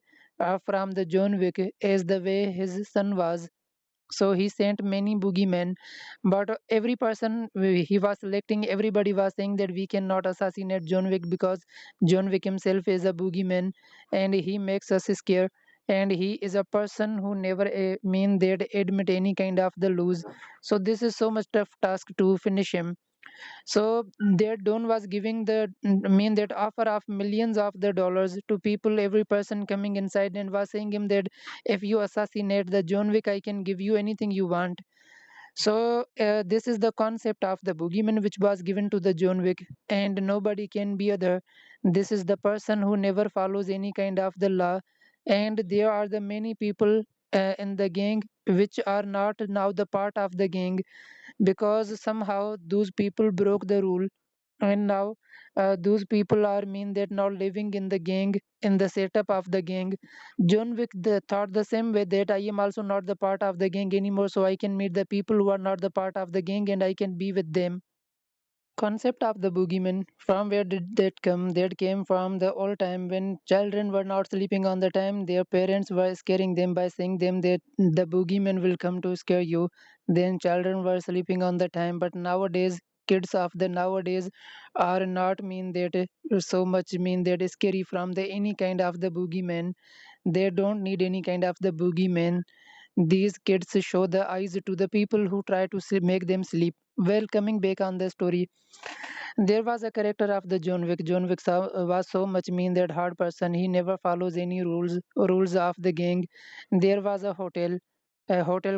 from the John Wick as the way his son was. So he sent many boogeymen, but every person he was selecting, everybody was saying that we cannot assassinate John Wick because John Wick himself is a boogeyman and he makes us scare. And he is a person who never mean that admit any kind of the lose. So this is so much tough task to finish him. So their don was giving the mean that offer of millions of the dollars to people, every person coming inside, and was saying him that if you assassinate the John Wick, I can give you anything you want. So this is the concept of the boogeyman which was given to the John Wick, and nobody can be other. This is the person who never follows any kind of the law, and there are the many people in the gang which are not now the part of the gang, because somehow those people broke the rule, and now those people are mean that now living in the gang, in the setup of the gang. John Wick thought the same way, that I am also not the part of the gang anymore, so I can meet the people who are not the part of the gang and I can be with them. Concept of the boogeyman, from where did that come? That came from the old time when children were not sleeping on the time. Their parents were scaring them by saying them that the boogeyman will come to scare you. Then children were sleeping on the time. But nowadays, kids of the nowadays are not mean that so much mean that scary from the any kind of the boogeyman. They don't need any kind of the boogeyman. These kids show the eyes to the people who try to make them sleep. Well, coming back on the story, there was a character of the John Wick. John Wick was so much mean that hard person. He never follows any rules of the gang. There was a hotel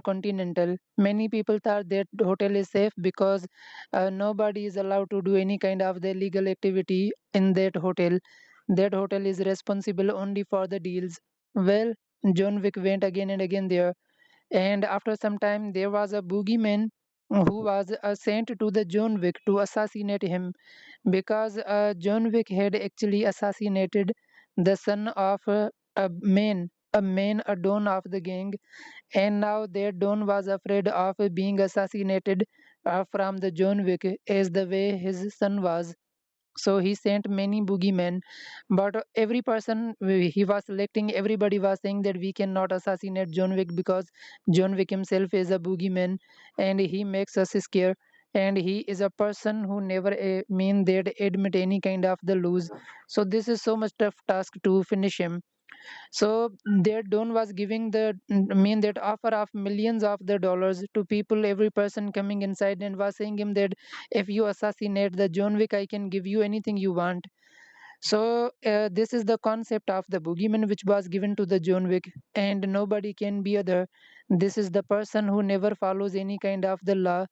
Continental. Many people thought that hotel is safe because nobody is allowed to do any kind of the illegal activity in that hotel. That hotel is responsible only for the deals. Well, John Wick went again and again there, and after some time, there was a boogeyman who was sent to the John Wick to assassinate him, because John Wick had actually assassinated the son of a don of the gang, and now their don was afraid of being assassinated from the John Wick as the way his son was. So he sent many boogeymen, but every person he was selecting, everybody was saying that we cannot assassinate John Wick because John Wick himself is a boogeyman and he makes us scare. And he is a person who never mean that admit any kind of the lose. So this is so much tough task to finish him. So their don was giving the mean that offer of millions of the dollars to people, every person coming inside, and was saying him that if you assassinate the John Wick, I can give you anything you want. So this is the concept of the boogeyman which was given to the John Wick, and nobody can be other. This is the person who never follows any kind of the law,